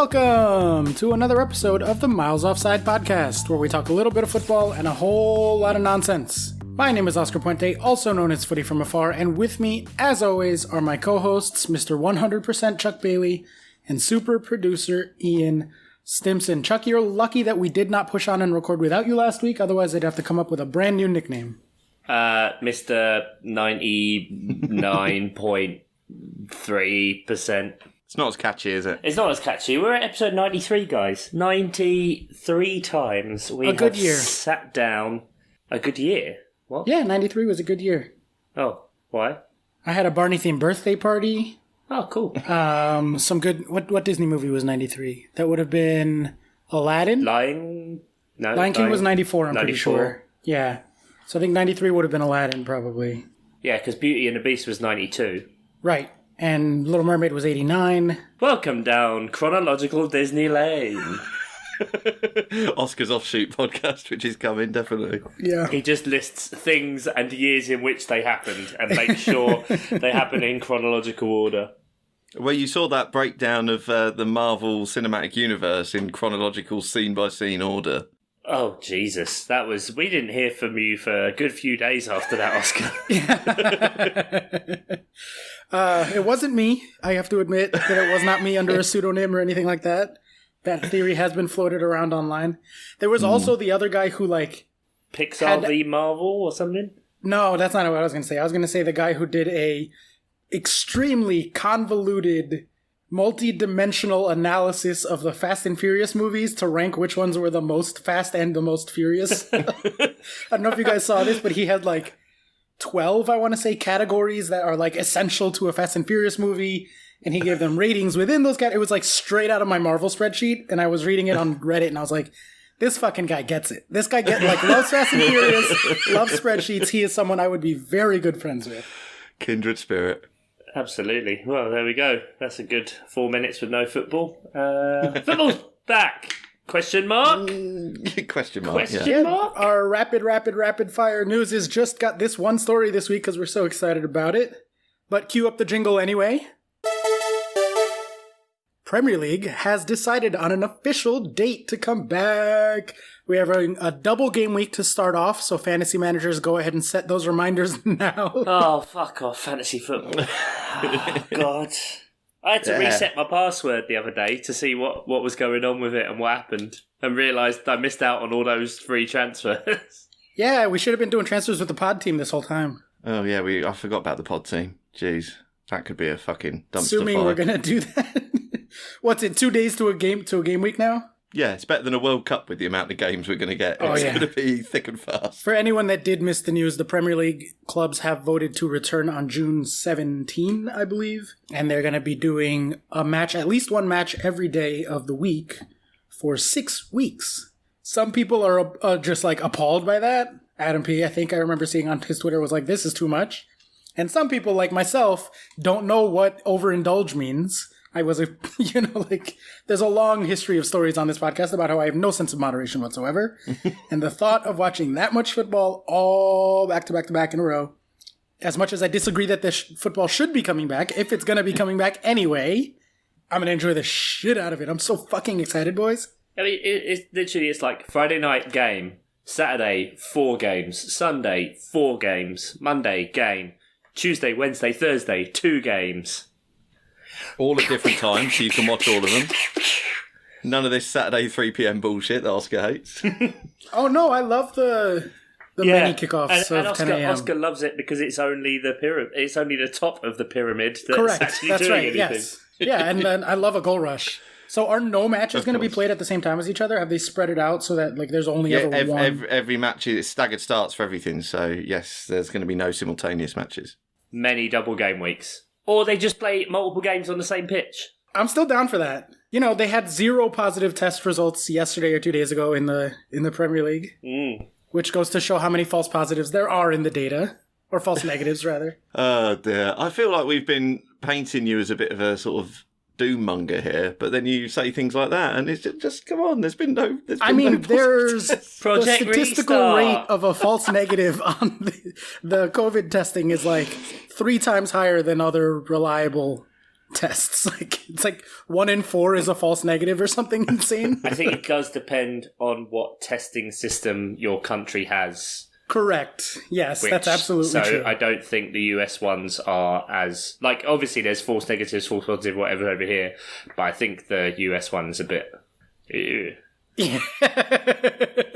Welcome to another episode of the Miles Offside podcast, where we talk a little bit of football and a whole lot of nonsense. My name is Oscar Puente, also known as Footy from Afar, and with me, as always, are my co-hosts, Mr. 100% Chuck Bailey and super producer Ian Stimson. Chuck, you're lucky that we did not push on and record without you last week, otherwise I'd have to come up with a brand new nickname. Mr. 99.3%. It's not as catchy, is it? It's not as catchy. We're at episode 93, guys. 93 times we have sat down. A good year? What? Yeah, 93 was a good year. Oh, why? I had a Barney-themed birthday party. Oh, cool. Some good... What Disney movie was 93? That would have been Aladdin? Lion King was 94, I'm pretty sure. Yeah. So I think 93 would have been Aladdin, probably. Yeah, because Beauty and the Beast was 92. Right. And Little Mermaid was 89. Welcome down chronological Disney Lane. Oscar's offshoot podcast, which is coming, definitely. Yeah. He just lists things and years in which they happened and makes sure they happen in chronological order. Well, you saw that breakdown of the Marvel Cinematic Universe in chronological scene-by-scene order. Oh, Jesus. We didn't hear from you for a good few days after that, Oscar. It wasn't me. I have to admit that it was not me under a pseudonym or anything like that. That theory has been floated around online. There was also the other guy who, Pixar v. Marvel or something? No, that's not what I was going to say. I was going to say the guy who did a extremely convoluted, multi-dimensional analysis of the Fast and Furious movies to rank which ones were the most fast and the most furious. I don't know if you guys saw this, but he had 12, I want to say, categories that are essential to a Fast and Furious movie, and he gave them ratings within those categories. It was straight out of my Marvel spreadsheet, and I was reading it on Reddit, and I was like, this fucking guy gets it. This guy loves Fast and Furious, loves spreadsheets. He is someone I would be very good friends with. Kindred spirit. Absolutely. Well, there we go. That's a good 4 minutes with no football. Football's back! Question mark? Question mark, Question mark? Our rapid fire news is just got this one story this week because we're so excited about it. But cue up the jingle anyway. Premier League has decided on an official date to come back. We have a double game week to start off, so fantasy managers go ahead and set those reminders now. Oh, fuck off, fantasy football. Oh, God. I had to reset my password the other day to see what was going on with it and what happened, and realised I missed out on all those free transfers. Yeah, we should have been doing transfers with the pod team this whole time. Oh, yeah, I forgot about the pod team. Jeez, that could be a fucking dumpster Assuming fire. We're going to do that. What's it, 2 days to a game week now? Yeah, it's better than a World Cup with the amount of games we're going to get. It's going to be thick and fast. For anyone that did miss the news, the Premier League clubs have voted to return on June 17, I believe. And they're going to be doing a match, at least one match every day of the week for 6 weeks. Some people are just appalled by that. Adam P., I think I remember seeing on his Twitter, was like, this is too much. And some people, like myself, don't know what overindulge means. I was there's a long history of stories on this podcast about how I have no sense of moderation whatsoever. And the thought of watching that much football all back to back to back in a row, as much as I disagree that this football should be coming back, if it's going to be coming back anyway, I'm going to enjoy the shit out of it. I'm so fucking excited, boys. I mean, it's like Friday night game, Saturday 4 games, Sunday 4 games, Monday game, Tuesday, Wednesday, Thursday 2 games. All at different times, so you can watch all of them. None of this Saturday 3 p.m. bullshit that Oscar hates. Oh no, I love the many kickoffs and of 10 a.m. Oscar loves it because it's only the pyramid. It's only the top of the pyramid that's Correct. actually That's doing right. anything. Yes. Yeah, and then I love a goal rush. So are no matches going to be played at the same time as each other? Have they spread it out so that there's only ever one? Every match is staggered starts for everything. So yes, there's going to be no simultaneous matches. Many double game weeks. Or they just play multiple games on the same pitch. I'm still down for that. They had 0 positive test results yesterday or 2 days ago in the Premier League, which goes to show how many false positives there are in the data, or false negatives rather. Oh dear, I feel like we've been painting you as a bit of a sort of doom monger here, but then you say things like that, and it's just come on. There's been no. There's the statistical Restart. rate of a false negative on the COVID testing is 3 times higher than other reliable tests. Like it's like 1 in 4 is a false negative or something insane. I think it does depend on what testing system your country has. Correct. Yes, that's absolutely true. So I don't think the US ones are as... Like, obviously there's false negatives, false positive, whatever over here, but I think the US one's a bit... Ew. Yeah.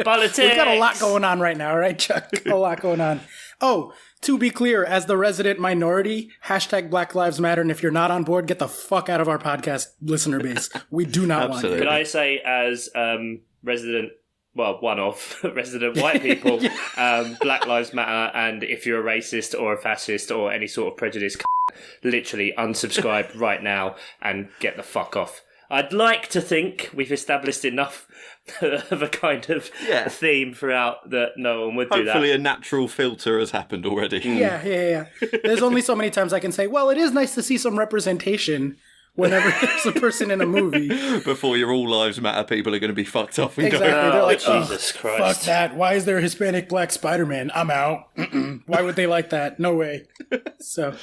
Politics! We've got a lot going on right now, right, Chuck? A lot going on. Oh, to be clear, as the resident minority, hashtag Black Lives Matter, and if you're not on board, get the fuck out of our podcast listener base. We do not want you. Can I say as resident... Well, one of resident white people, Black Lives Matter, and if you're a racist or a fascist or any sort of prejudice, literally unsubscribe right now and get the fuck off. I'd like to think we've established enough of a kind of theme throughout that no one would do that. Hopefully a natural filter has happened already. Yeah. There's only so many times I can say, well, it is nice to see some representation whenever there's a person in a movie. Before your all lives matter people are going to be fucked off. And Exactly. Go, They're like, Jesus Christ. Fuck that. Why is there a Hispanic black Spider-Man? I'm out. Why would they like that? No way. So,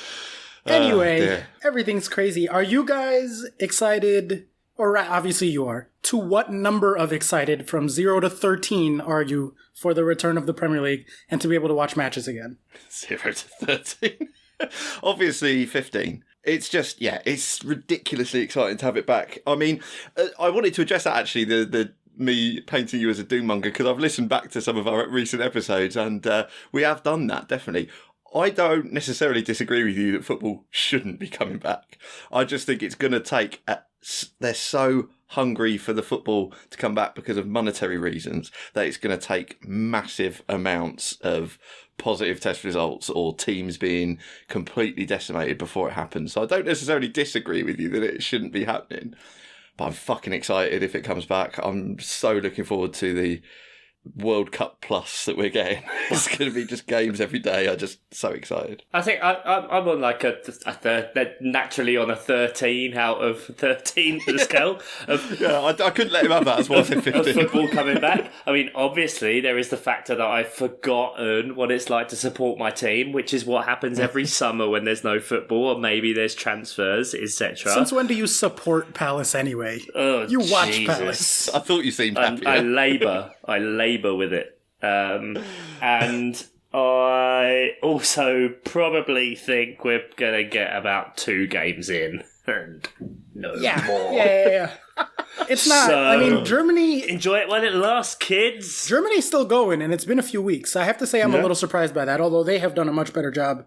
anyway, everything's crazy. Are you guys excited? Or obviously you are. To what number of excited from 0 to 13 are you for the return of the Premier League and to be able to watch matches again? 0 to 13. Obviously 15. It's just, it's ridiculously exciting to have it back. I mean, I wanted to address that actually, the me painting you as a doom monger, because I've listened back to some of our recent episodes and we have done that, definitely. I don't necessarily disagree with you that football shouldn't be coming back. I just think it's going to take... they're so hungry for the football to come back because of monetary reasons that it's going to take massive amounts of positive test results or teams being completely decimated before it happens. So I don't necessarily disagree with you that it shouldn't be happening, but I'm fucking excited if it comes back. I'm so looking forward to the World Cup Plus that we're getting. It's going to be just games every day. I'm just so excited. I think I'm on like naturally on a 13 out of 13 for the scale of I couldn't let him have that as one in 15. of football coming back. I mean, obviously there is the factor that I've forgotten what it's like to support my team, which is what happens every summer when there's no football or maybe there's transfers, etc. Since when do you support Palace anyway? Oh, you watch Jesus. Palace. I thought you seemed happy. I labour with it. And I also probably think we're going to get about 2 games in and no more. Yeah. It's not. So, I mean, Germany... Enjoy it while it lasts, kids. Germany's still going, and it's been a few weeks. I have to say I'm a little surprised by that, although they have done a much better job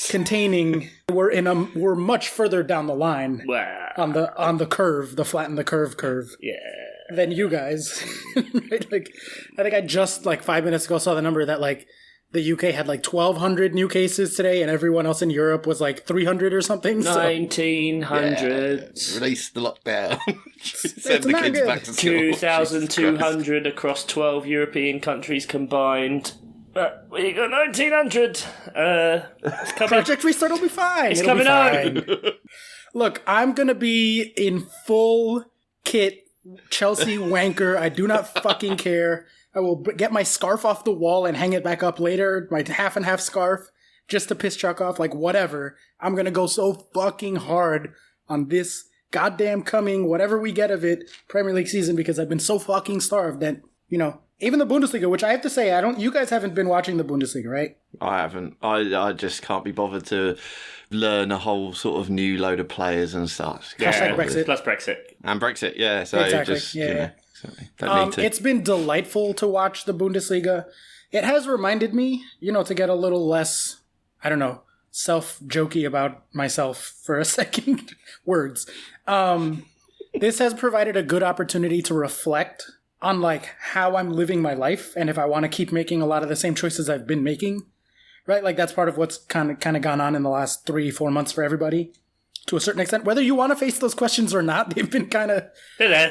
containing. We're much further down the line on the curve, the flatten the curve. Yeah. Than you guys. Right? Like, I think I just 5 minutes ago saw the number that the UK had 1,200 new cases today, and everyone else in Europe was 300 or something. 1,900. Release the lockdown. Send the kids back to school. 2,200 across 12 European countries combined. But we got 1,900. It's coming. Project Restart will be fine. It'll be fine. Look, I'm going to be in full kit Chelsea wanker. I do not fucking care. I will get my scarf off the wall and hang it back up later. My half and half scarf just to piss Chuck off. Whatever. I'm going to go so fucking hard on this goddamn coming, whatever we get of it, Premier League season, because I've been so fucking starved that, even the Bundesliga, which I have to say, you guys haven't been watching the Bundesliga, right? I haven't. I just can't be bothered to learn a whole sort of new load of players and stuff. Hashtag Brexit. Plus Brexit. And Brexit, yeah. So exactly. just, exactly. Don't need to. It's been delightful to watch the Bundesliga. It has reminded me, to get a little less, I don't know, self-jokey about myself for a second. Words. This has provided a good opportunity to reflect on how I'm living my life and if I want to keep making a lot of the same choices I've been making. Right? That's part of what's kind of gone on in the last 3-4 months for everybody. To a certain extent, whether you want to face those questions or not, they've been kind of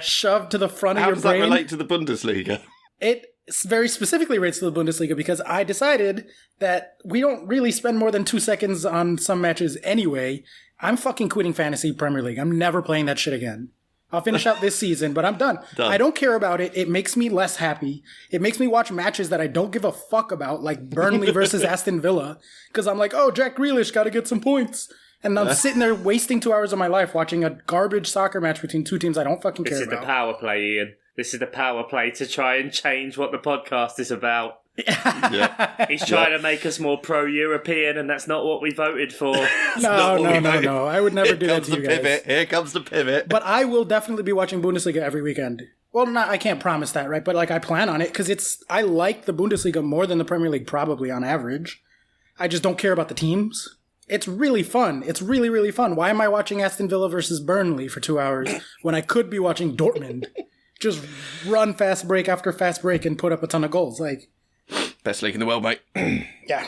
shoved to the front of your brain. How does that relate to the Bundesliga? It very specifically relates to the Bundesliga because I decided that we don't really spend more than 2 seconds on some matches anyway. I'm fucking quitting Fantasy Premier League. I'm never playing that shit again. I'll finish out this season, but I'm done. I don't care about it. It makes me less happy. It makes me watch matches that I don't give a fuck about, like Burnley versus Aston Villa, because I'm like, oh, Jack Grealish got to get some points. And I'm sitting there wasting 2 hours of my life watching a garbage soccer match between two teams I don't fucking care This is about. the power play, Ian. This is the power play to try and change what the podcast is about. Yeah. He's trying to make us more pro-European, and that's not what we voted for. No. I would never do that to you guys. Here comes the pivot. But I will definitely be watching Bundesliga every weekend. Well, I can't promise that, right? But like I plan on it because I like the Bundesliga more than the Premier League probably on average. I just don't care about the teams. It's really fun. It's really, really fun. Why am I watching Aston Villa versus Burnley for 2 hours when I could be watching Dortmund? Just run fast break after fast break and put up a ton of goals. Like, best league in the world, mate. yeah.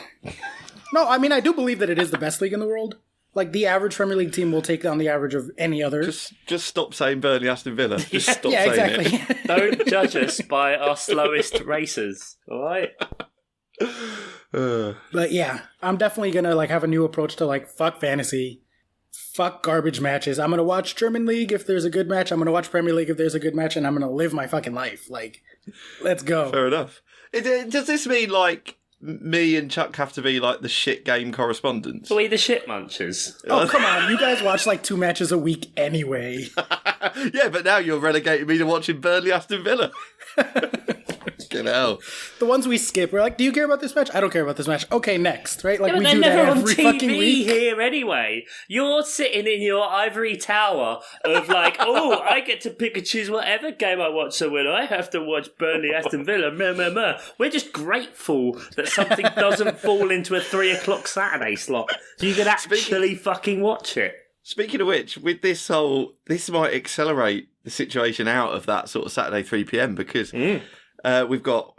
No, I mean, I do believe that it is the best league in the world. Like, the average Premier League team will take down the average of any other. Just stop saying Burnley, Aston Villa. Just stop saying exactly. it. Don't judge us by our slowest racers, all right? But yeah, I'm definitely gonna like have a new approach to like fuck fantasy, fuck garbage matches. I'm gonna watch German League if there's a good match. I'm gonna watch Premier League if there's a good match, and I'm gonna live my fucking life. Like, let's go. Fair enough. Does this mean like me and Chuck have to be like the shit game correspondents? Are we the shit munchers? Oh come on, you guys watch like 2 matches a week anyway. Yeah, but now you're relegating me to watching Burnley Aston Villa. Fucking hell. The ones we skip, we're like, do you care about this match? I don't care about this match. Okay, next, right? Like Yeah, but we they're do that never on every fucking TV week. here anyway. You're sitting in your ivory tower of like, oh, I get to pick and choose whatever game I watch, so when I have to watch Burnley Aston Villa, we're just grateful that something doesn't fall into a 3 o'clock Saturday slot, so you can actually fucking watch it. Speaking of which, with this might accelerate the situation out of that sort of Saturday 3 p.m. because we've got,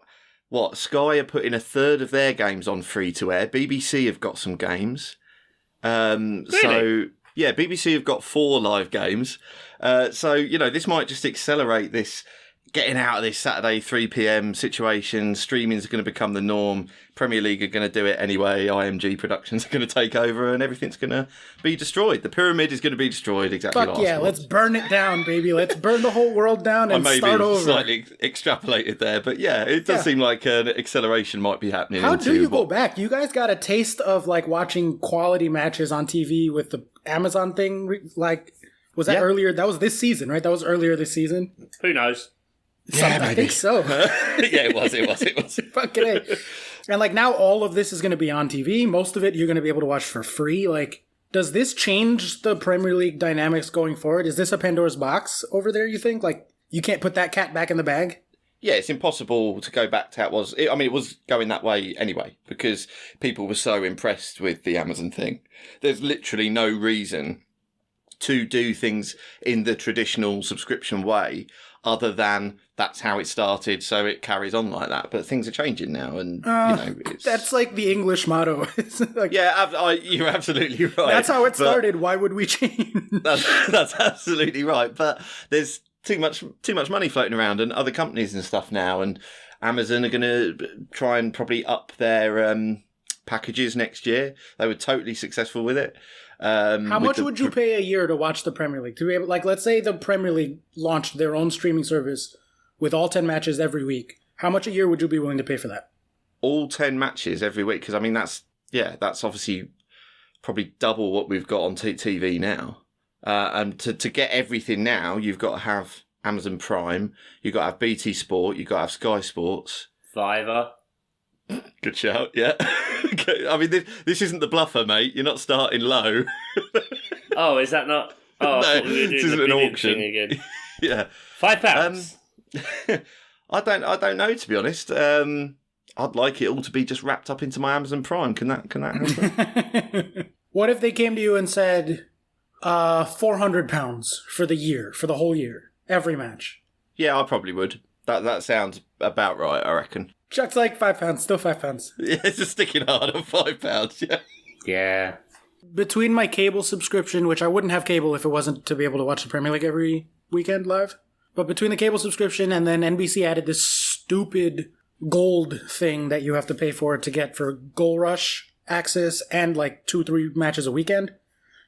Sky are putting a third of their games on free to air. BBC have got some games. Really? So, yeah, BBC have got 4 live games. So, this might just accelerate this getting out of this Saturday 3 p.m. situation. Streaming's going to become the norm. Premier League are going to do it anyway. IMG Productions are going to take over and everything's going to be destroyed. The pyramid is going to be destroyed exactly Fuck last yeah, month. let's burn it down, baby. Let's burn the whole world down and start over. Slightly extrapolated there, but yeah, it does seem like an acceleration might be happening. How do you go back? You guys got a taste of like watching quality matches on TV with the Amazon thing? Like, was that earlier? That was this season, right? That was earlier this season? Who knows? Yeah, I think so. Yeah, it was. Fucking A. And like now all of this is going to be on TV. Most of it you're going to be able to watch for free. Like, does this change the Premier League dynamics going forward? Is this a Pandora's box over there, you think? Like, you can't put that cat back in the bag? Yeah, it's impossible to go back to how it was. It was going that way anyway, because people were so impressed with the Amazon thing. There's literally no reason to do things in the traditional subscription way other than that's how it started, so it carries on like that. But things are changing now, and it's... That's like the English motto. It's like, Yeah, you're absolutely right. that's how it started. Why would we change? That's absolutely right. But there's too much money floating around, and other companies and stuff now, and Amazon are going to try and probably up their packages next year. They were totally successful with it. How much would you pay a year to watch the Premier League? To be able, like, let's say the Premier League launched their own streaming service with all 10 matches every week. How much a year would you be willing to pay for that? All 10 matches every week? Because, I mean, that's obviously probably double what we've got on TV now. And to get everything now, you've got to have Amazon Prime, you've got to have BT Sport, you've got to have Sky Sports. Fiverr. Good shout, yeah. I mean, this isn't the bluffer, mate. You're not starting low. Oh, is that not? Oh, No, I thought we were doing this the isn't an bidding auction. thing again. Yeah. £5. I don't know, to be honest. I'd like it all to be just wrapped up into my Amazon Prime. Can that happen? What if they came to you and said, £400 for the year, for the whole year, every match? Yeah, I probably would. That sounds about right, I reckon. Chuck's like £5, still £5. Yeah, it's just sticking hard on £5, yeah. Yeah. Between my cable subscription, which I wouldn't have cable if it wasn't to be able to watch the Premier League every weekend live, but between the cable subscription and then NBC added this stupid gold thing that you have to pay for to get for Goal Rush access and like 2-3 matches a weekend.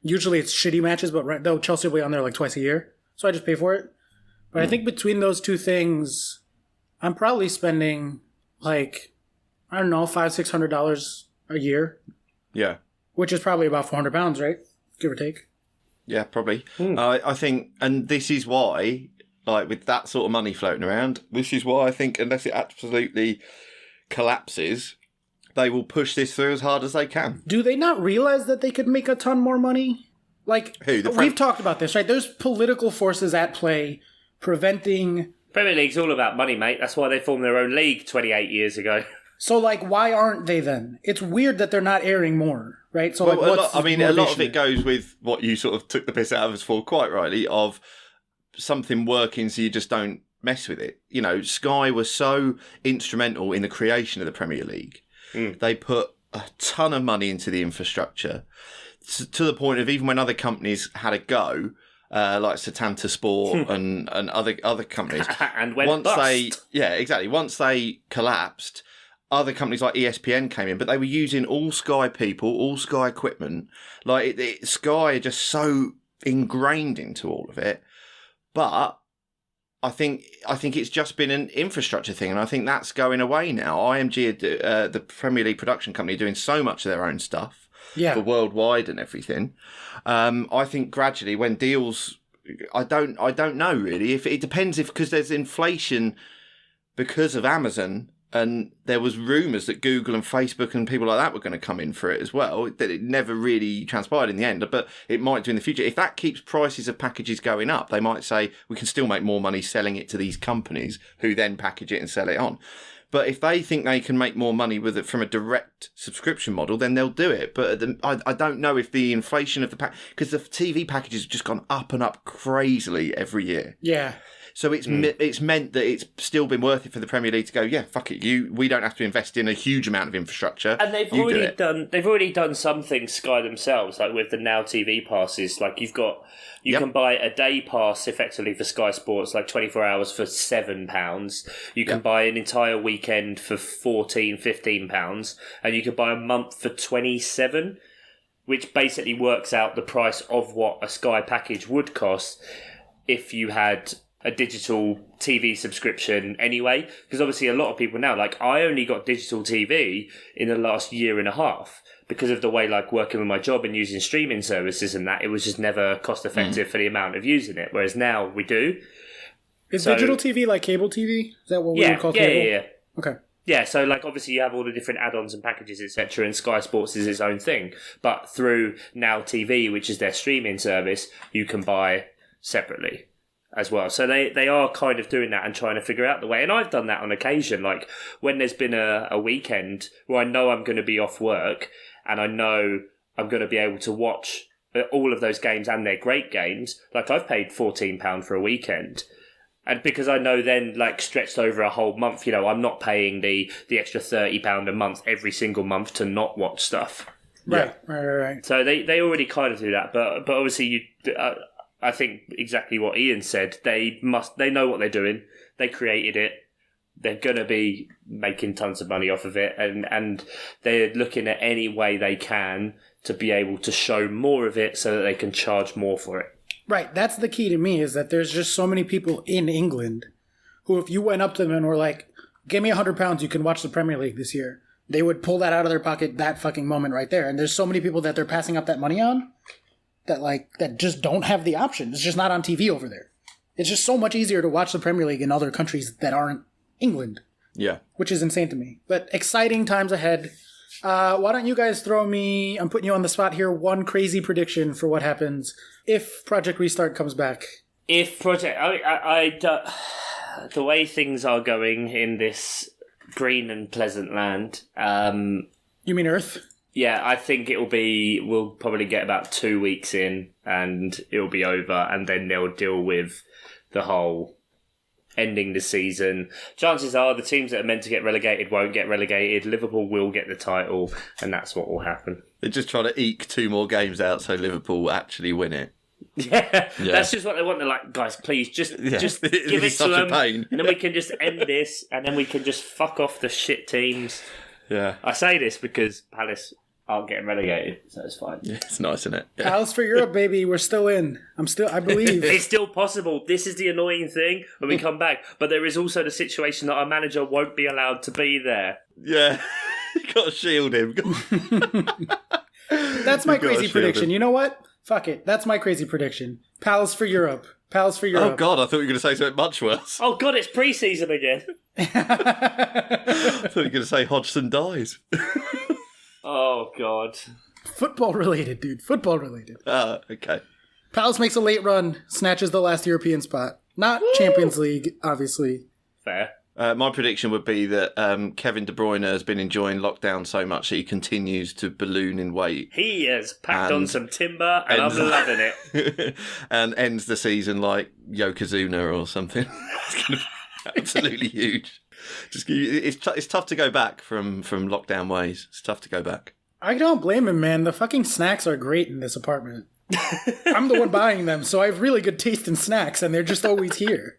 Usually it's shitty matches, but though Chelsea will be on there like twice a year, so I just pay for it. But I think between those two things, I'm probably spending like, I don't know, $500-$600 a year. Yeah. Which is probably about £400, right? give or take. Yeah, probably. I think, and this is why, like with that sort of money floating around, this is why I think unless it absolutely collapses, they will push this through as hard as they can. Do they not realize that they could make a ton more money? Like, we've talked about this, right? There's political forces at play preventing... Premier League's all about money, mate. That's why they formed their own league 28 years ago. So, like, why aren't they then? It's weird that they're not airing more, right? So, well, like, a lot of it goes with what you sort of took the piss out of us for, quite rightly, of something working so you just don't mess with it. You know, Sky was so instrumental in the creation of the Premier League. They put a ton of money into the infrastructure to the point of even when other companies had a go, like Setanta Sport and other companies, and went bust. Once they collapsed, other companies like ESPN came in, but they were using all Sky people, all Sky equipment. Like Sky are just so ingrained into all of it. But I think it's just been an infrastructure thing, and I think that's going away now. IMG, the Premier League production company, are doing so much of their own stuff. For worldwide and everything. I think gradually when deals, I don't know really. If it depends because there's inflation because of Amazon, and there was rumours that Google and Facebook and people like that were going to come in for it as well. That it never really transpired in the end, but it might do in the future. If that keeps prices of packages going up, they might say we can still make more money selling it to these companies who then package it and sell it on. But if they think they can make more money with it from a direct subscription model, then they'll do it. But I don't know if the inflation of the because the TV packages have just gone up and up crazily every year. Yeah. So it's meant that it's still been worth it for the Premier League to go, yeah, fuck it, we don't have to invest in a huge amount of infrastructure. And they've already done some things, Sky themselves, like with the Now TV passes. Like you can buy a day pass effectively for Sky Sports, like 24 hours for £7. You can buy an entire weekend for £15, and you can buy a month for 27, which basically works out the price of what a Sky package would cost if you had a digital TV subscription anyway, because obviously a lot of people now, like I only got digital TV in the last year and a half because of the way, like working with my job and using streaming services and that, it was just never cost effective for the amount of using it, whereas now we do. Is digital TV like cable TV? Is that what we would call cable? Yeah. Okay. Yeah, so like obviously you have all the different add-ons and packages, etc., and Sky Sports is its own thing, but through Now TV, which is their streaming service, you can buy separately as well. So they are kind of doing that and trying to figure out the way. And I've done that on occasion, like when there's been a weekend where I know I'm going to be off work and I know I'm going to be able to watch all of those games, and they're great games. Like I've paid £14 for a weekend. And because I know then, like, stretched over a whole month, you know, I'm not paying the extra £30 a month every single month to not watch stuff. Right. So they already kind of do that. But obviously, I think exactly what Ian said. They know what they're doing. They created it. They're going to be making tons of money off of it. And they're looking at any way they can to be able to show more of it so that they can charge more for it. Right. That's the key to me, is that there's just so many people in England who, if you went up to them and were like, give me £100, you can watch the Premier League this year, they would pull that out of their pocket that fucking moment right there. And there's so many people that they're passing up that money on that just don't have the option. It's just not on TV over there. It's just so much easier to watch the Premier League in other countries that aren't England. Yeah. Which is insane to me. But exciting times ahead. Why don't you guys throw me, I'm putting you on the spot here, one crazy prediction for what happens if Project Restart comes back. If the way things are going in this green and pleasant land. You mean Earth? Yeah, I think we'll probably get about 2 weeks in and it'll be over, and then they'll deal with the whole ending the season. Chances are the teams that are meant to get relegated won't get relegated. Liverpool will get the title, and that's what will happen. They're just trying to eke 2 more games out so Liverpool actually win it. Yeah, that's just what they want. They're like, guys, please, just give it to them, and then we can just end this, and then we can just fuck off the shit teams. Yeah. I say this because Palace aren't getting relegated, so it's fine. Yeah, it's nice, isn't it? Yeah. Palace for Europe, baby. We're still in. I believe. It's still possible. This is the annoying thing when we come back. But there is also the situation that our manager won't be allowed to be there. Yeah. You got to shield him. That's my crazy prediction. You know what? Fuck it. That's my crazy prediction. Pals for Europe. Pals for Europe. Oh, God, I thought you were going to say something much worse. Oh, God, it's pre-season again. I thought you were going to say Hodgson dies. Oh, God. Football related, dude. Football related. Okay. Palace makes a late run, snatches the last European spot. Not Champions League, obviously. Fair. My prediction would be that Kevin De Bruyne has been enjoying lockdown so much that he continues to balloon in weight. He has packed on some timber, and I'm loving it. And ends the season like Yokozuna or something. It's going to be absolutely huge. It's tough to go back from lockdown ways. It's tough to go back. I don't blame him, man. The fucking snacks are great in this apartment. I'm the one buying them, so I have really good taste in snacks, and they're just always here.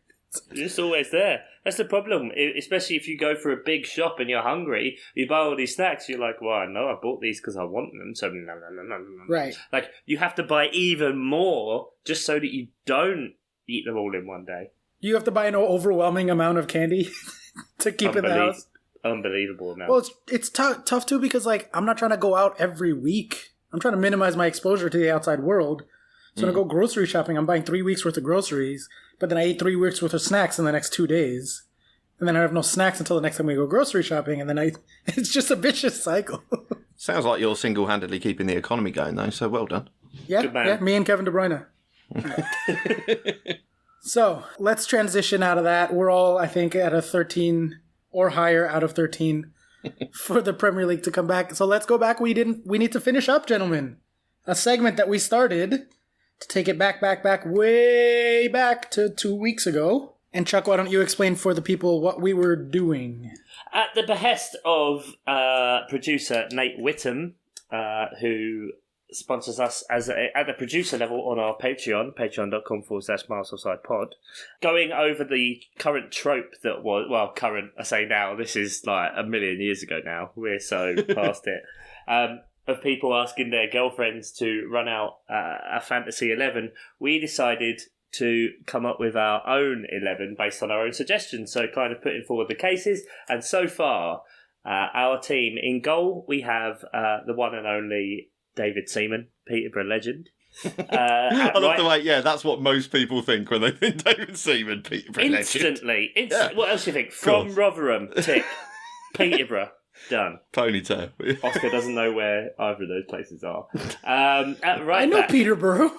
You're just always there. That's the problem, especially if you go for a big shop and you're hungry, you buy all these snacks, you're like, well, I know I bought these because I want them, so no. Right. Like, you have to buy even more just so that you don't eat them all in one day. You have to buy an overwhelming amount of candy to keep in the house. Unbelievable amount. Well, it's tough too because, like, I'm not trying to go out every week. I'm trying to minimize my exposure to the outside world. So when I go grocery shopping, I'm buying 3 weeks worth of groceries, but then I eat 3 weeks worth of snacks in the next 2 days. And then I have no snacks until the next time we go grocery shopping, and then it's just a vicious cycle. Sounds like you're single-handedly keeping the economy going, though, so well done. Yeah, me and Kevin De Bruyne. So, let's transition out of that. We're all, I think, at a 13 or higher out of 13 for the Premier League to come back. So let's go back. We need to finish up, gentlemen. A segment that we started to take it back, way back to 2 weeks ago. And Chuck, why don't you explain for the people what we were doing? At the behest of producer Nate Whittam, who sponsors us at the producer level on our Patreon, patreon.com/milesoffsidepod, going over the current trope that was, well, current, I say now, this is like a million years ago now, we're so past it, of people asking their girlfriends to run out a fantasy 11, we decided to come up with our own 11 based on our own suggestions, so kind of putting forward the cases, and so far, our team in goal, we have the one and only David Seaman, Peterborough legend. I love the way, that's what most people think when they think David Seaman, Peterborough Instantly. legend. Yeah. What else do you think? From Rotherham, tick. Peterborough, done. Ponytail. Oscar doesn't know where either of those places are. I know Peterborough.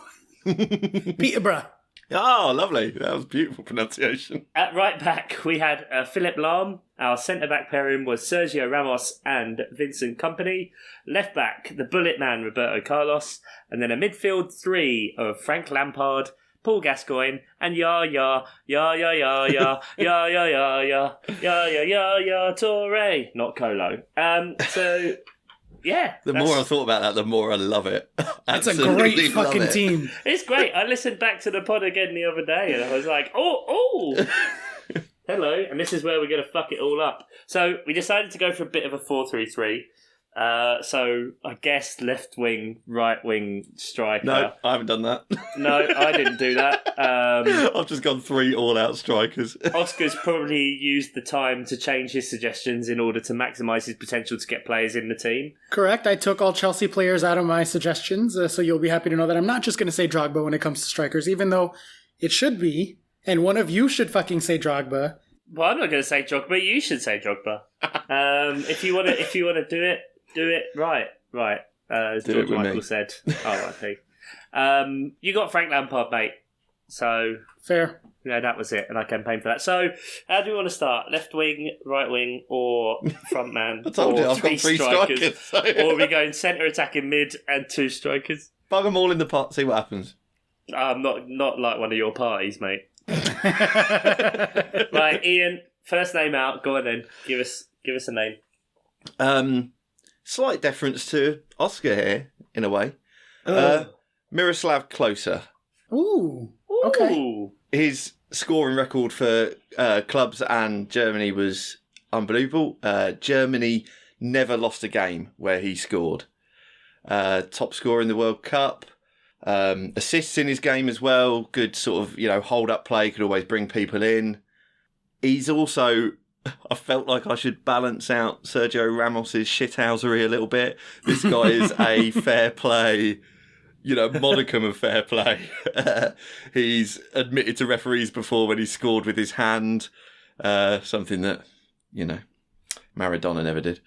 Peterborough. Oh, lovely. That was beautiful pronunciation. At right back, we had Philip Lahm. Our centre-back pairing was Sergio Ramos and Vincent Kompany. Left back, the bullet man, Roberto Carlos. And then a midfield three of Frank Lampard, Paul Gascoigne, and Yaya Toure. Not Colo. So... yeah. The more I thought about that, the more I love it. It's a great fucking team. It's great. I listened back to the pod again the other day and I was like, oh, hello. And this is where we're going to fuck it all up. So we decided to go for a bit of a 4-3-3. So I guess left wing, right wing striker. No, I haven't done that. No, I didn't do that. I've just gone 3 all-out strikers. Oscar's probably used the time to change his suggestions in order to maximise his potential to get players in the team. Correct. I took all Chelsea players out of my suggestions, so you'll be happy to know that I'm not just going to say Drogba when it comes to strikers, even though it should be, and one of you should fucking say Drogba. Well, I'm not going to say Drogba. You should say Drogba. If you want to do it right. As Do George it with Michael me. said. R.I.P. You got Frank Lampard, mate. So Fair. yeah, that was it, and I campaigned for that. So how do we want to start? Left wing, right wing, or front man? I told or you, I've got 3 strikers. So... Or are we going centre attacking mid and 2 strikers? Bug them all in the pot, see what happens. Not like one of your parties, mate. Right, Ian, first name out. Go on then. Give us a name. Slight deference to Oscar here, in a way. Miroslav Klose. Ooh. Okay. Ooh. His scoring record for clubs and Germany was unbelievable. Germany never lost a game where he scored. Top scorer in the World Cup. Assists in his game as well. Good sort of, hold up play. Could always bring people in. He's also... I felt like I should balance out Sergio Ramos's shithousery a little bit. This guy is a fair play, modicum of fair play. He's admitted to referees before when he scored with his hand, something that, Maradona never did,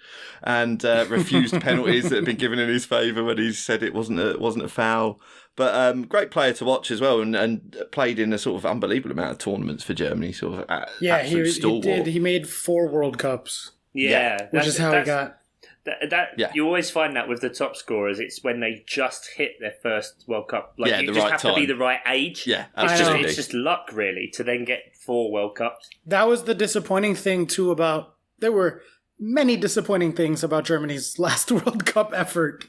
and refused penalties that had been given in his favour when he said it wasn't a foul. But great player to watch as well, and played in a sort of unbelievable amount of tournaments for Germany. Sort of he did. He made 4 World Cups. Yeah, which is how he got. You always find that with the top scorers, it's when they just hit their first World Cup. You just right have time. to be the right age. Yeah, it's just luck, really, to then get 4 World Cups. That was the disappointing thing too. There were many disappointing things about Germany's last World Cup effort,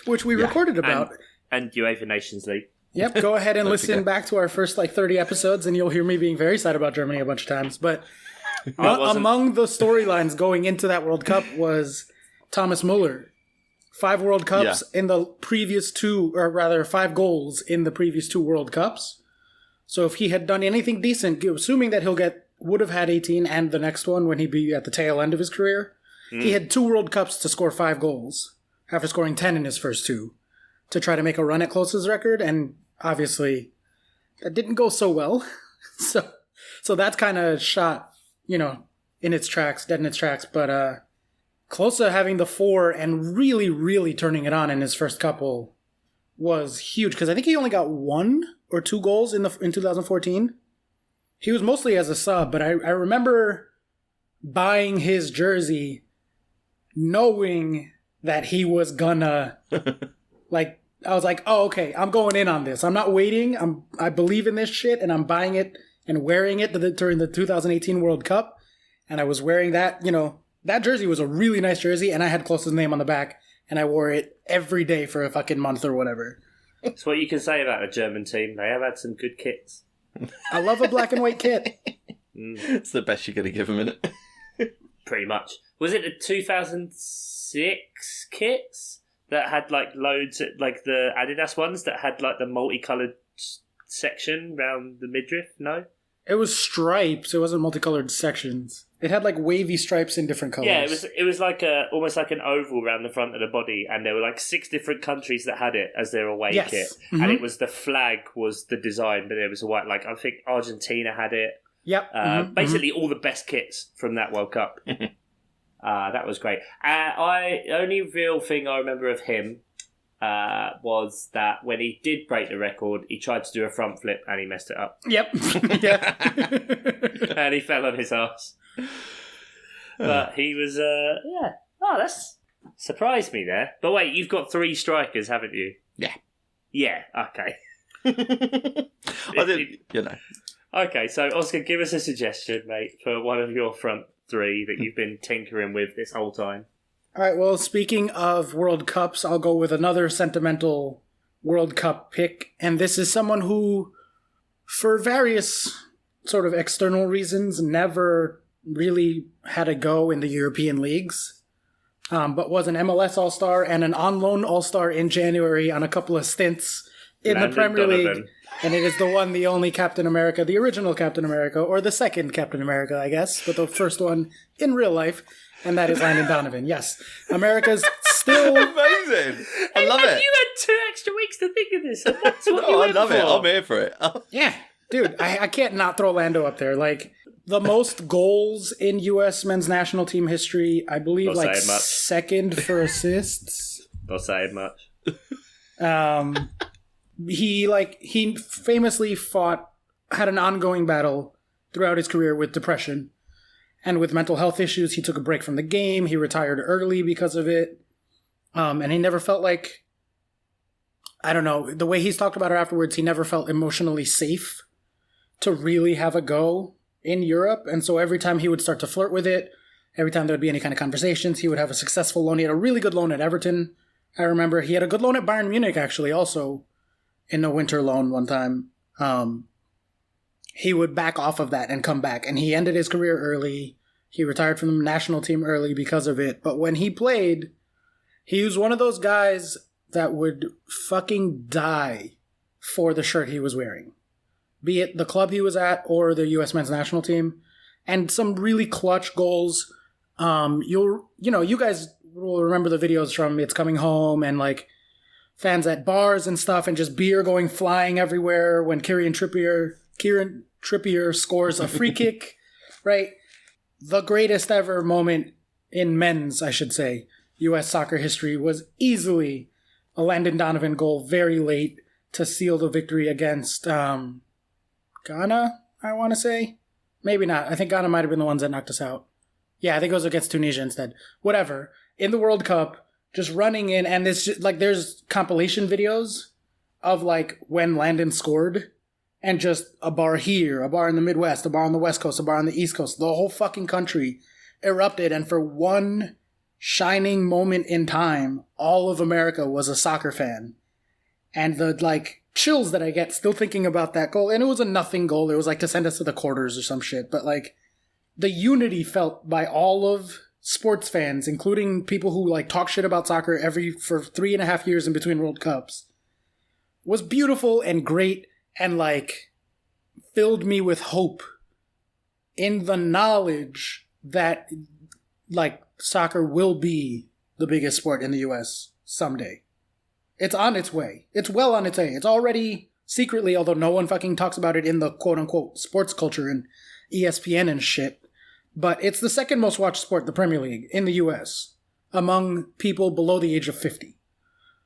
which we recorded about. And UEFA Nations League. Yep, go ahead and listen back to our first 30 episodes, and you'll hear me being very sad about Germany a bunch of times. But among the storylines going into that World Cup was Thomas Muller. 5 World Cups in the previous 2, or rather 5 goals in the previous 2 World Cups. So if he had done anything decent, assuming that would have had 18 and the next one when he'd be at the tail end of his career, he had 2 World Cups to score 5 goals after scoring 10 in his first 2 to try to make a run at Klose's record. And obviously that didn't go so well. So that's kind of shot, dead in its tracks. But Klose having the 4 and really, really turning it on in his first couple was huge, because I think he only got 1 or 2 goals in 2014. He was mostly as a sub, but I remember buying his jersey knowing that he was gonna, I was like, oh, okay, I'm going in on this. I'm not waiting. I believe in this shit, and I'm buying it and wearing it during the 2018 World Cup. And I was wearing that, that jersey was a really nice jersey, and I had Klose's name on the back, and I wore it every day for a fucking month or whatever. That's what you can say about the German team. They have had some good kits. I love a black and white kit. It's the best you're going to give them, isn't it? Pretty much. Was it the 2006 kits that had loads, the Adidas ones that had the multicoloured section around the midriff? No? It was stripes. It wasn't multicolored sections. It had wavy stripes in different colors. Yeah, it was almost like an oval around the front of the body, and there were 6 different countries that had it as their away kit. Mm-hmm. And it was the flag was the design, but it was a white. I think Argentina had it. Yep. Basically, all the best kits from that World Cup. That was great. Only real thing I remember of him was that when he did break the record, he tried to do a front flip and he messed it up. Yep. Yeah. And he fell on his ass. But he was, yeah. Oh, that's surprised me there. But wait, you've got 3 strikers, haven't you? Yeah. Yeah, okay. I did, Okay, so Oscar, give us a suggestion, mate, for one of your front 3 that you've been tinkering with this whole time. All right, well, speaking of World Cups, I'll go with another sentimental World Cup pick. And this is someone who, for various sort of external reasons, never really had a go in the European leagues, but was an MLS All-Star and an on-loan All-Star in January on a couple of stints in the Premier League. And it is the only Captain America, the original Captain America, or the second Captain America, I guess, but the first one in real life. And that is Landon Donovan. Yes. America's still... Amazing. I love it. You had 2 extra weeks to think of this. And that's what you went I love for. it. I'm here for it. Yeah. Dude, I can't not throw Lando up there. The most goals in U.S. men's national team history, I believe, second for assists. Not saying much. He famously had an ongoing battle throughout his career with depression. And with mental health issues, he took a break from the game. He retired early because of it. And he never felt I don't know, the way he's talked about it afterwards, he never felt emotionally safe to really have a go in Europe. And so every time he would start to flirt with it, every time there would be any kind of conversations, he would have a successful loan. He had a really good loan at Everton. I remember he had a good loan at Bayern Munich, actually, also in a winter loan one time. He would back off of that and come back. And he ended his career early. He retired from the national team early because of it. But when he played, he was one of those guys that would fucking die for the shirt he was wearing. Be it the club he was at or the U.S. men's national team. And some really clutch goals. You guys will remember the videos from It's Coming Home and fans at bars and stuff, and just beer going flying everywhere when Kieran Trippier scores a free kick, right? The greatest ever moment in men's, I should say, U.S. soccer history was easily a Landon Donovan goal very late to seal the victory against Ghana, I want to say. Maybe not. I think Ghana might have been the ones that knocked us out. Yeah, I think it was against Tunisia instead. Whatever. In the World Cup, just running in, and it's just, like, there's compilation videos of, like, when Landon scored, and just a bar here, a bar in the Midwest, a bar on the West Coast, a bar on the East Coast. The whole fucking country erupted, and for one shining moment in time, all of America was a soccer fan. And the, like, chills that I get still thinking about that goal, and it was a nothing goal. It was, like, to send us to the quarters or some shit, but, like, the unity felt by all of sports fans, including people who, like, talk shit about soccer for 3.5 years in between World Cups, was beautiful and great, and, like, filled me with hope in the knowledge that, like, soccer will be the biggest sport in the U.S. someday. It's on its way. It's well on its way. It's already secretly, although no one fucking talks about it in the quote-unquote sports culture and ESPN and shit, but it's the second most watched sport, the Premier League, in the U.S. among people below the age of 50.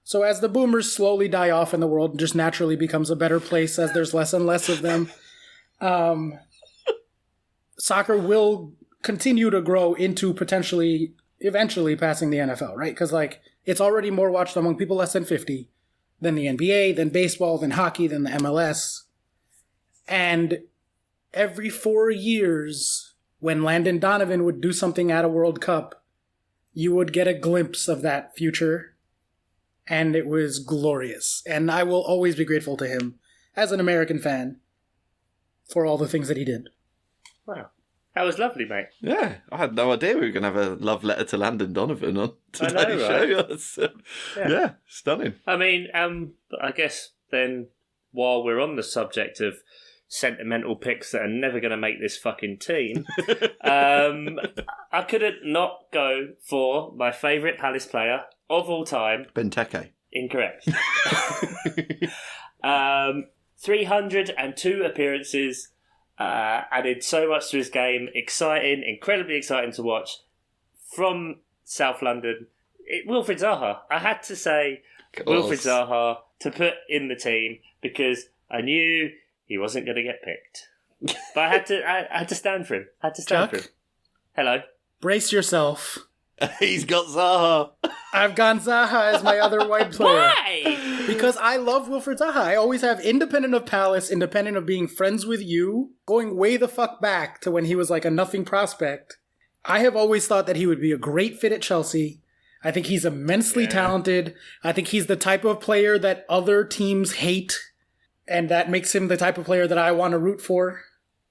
So as the boomers slowly die off and the world just naturally becomes a better place as there's less and less of them, soccer will continue to grow into potentially, eventually passing the NFL, right? Because, like, it's already more watched among people less than 50 than the NBA, than baseball, than hockey, than the MLS. And every 4 years, when Landon Donovan would do something at a World Cup, you would get a glimpse of that future. And it was glorious. And I will always be grateful to him, as an American fan, for all the things that he did. Wow. That was lovely, mate. Yeah, I had no idea we were going to have a love letter to Landon Donovan on today's show. Yeah, stunning. I mean, I guess then, while we're on the subject of sentimental picks that are never going to make this fucking team, I couldn't not go for my favourite Palace player of all time. Benteke. Incorrect. 302 appearances, added so much to his game, exciting, incredibly exciting to watch, from South London. Wilfried Zaha. I had to say Wilfried Zaha to put in the team because I knew he wasn't going to get picked. But I had to stand for him. For him. Hello. Brace yourself. He's got Zaha. I've gone Zaha as my other white player. Why? Because I love Wilfried Zaha. I always have, independent of Palace, independent of being friends with you, going way the fuck back to when he was like a nothing prospect. I have always thought that he would be a great fit at Chelsea. I think he's immensely talented. I think he's the type of player that other teams hate, and that makes him the type of player that I want to root for.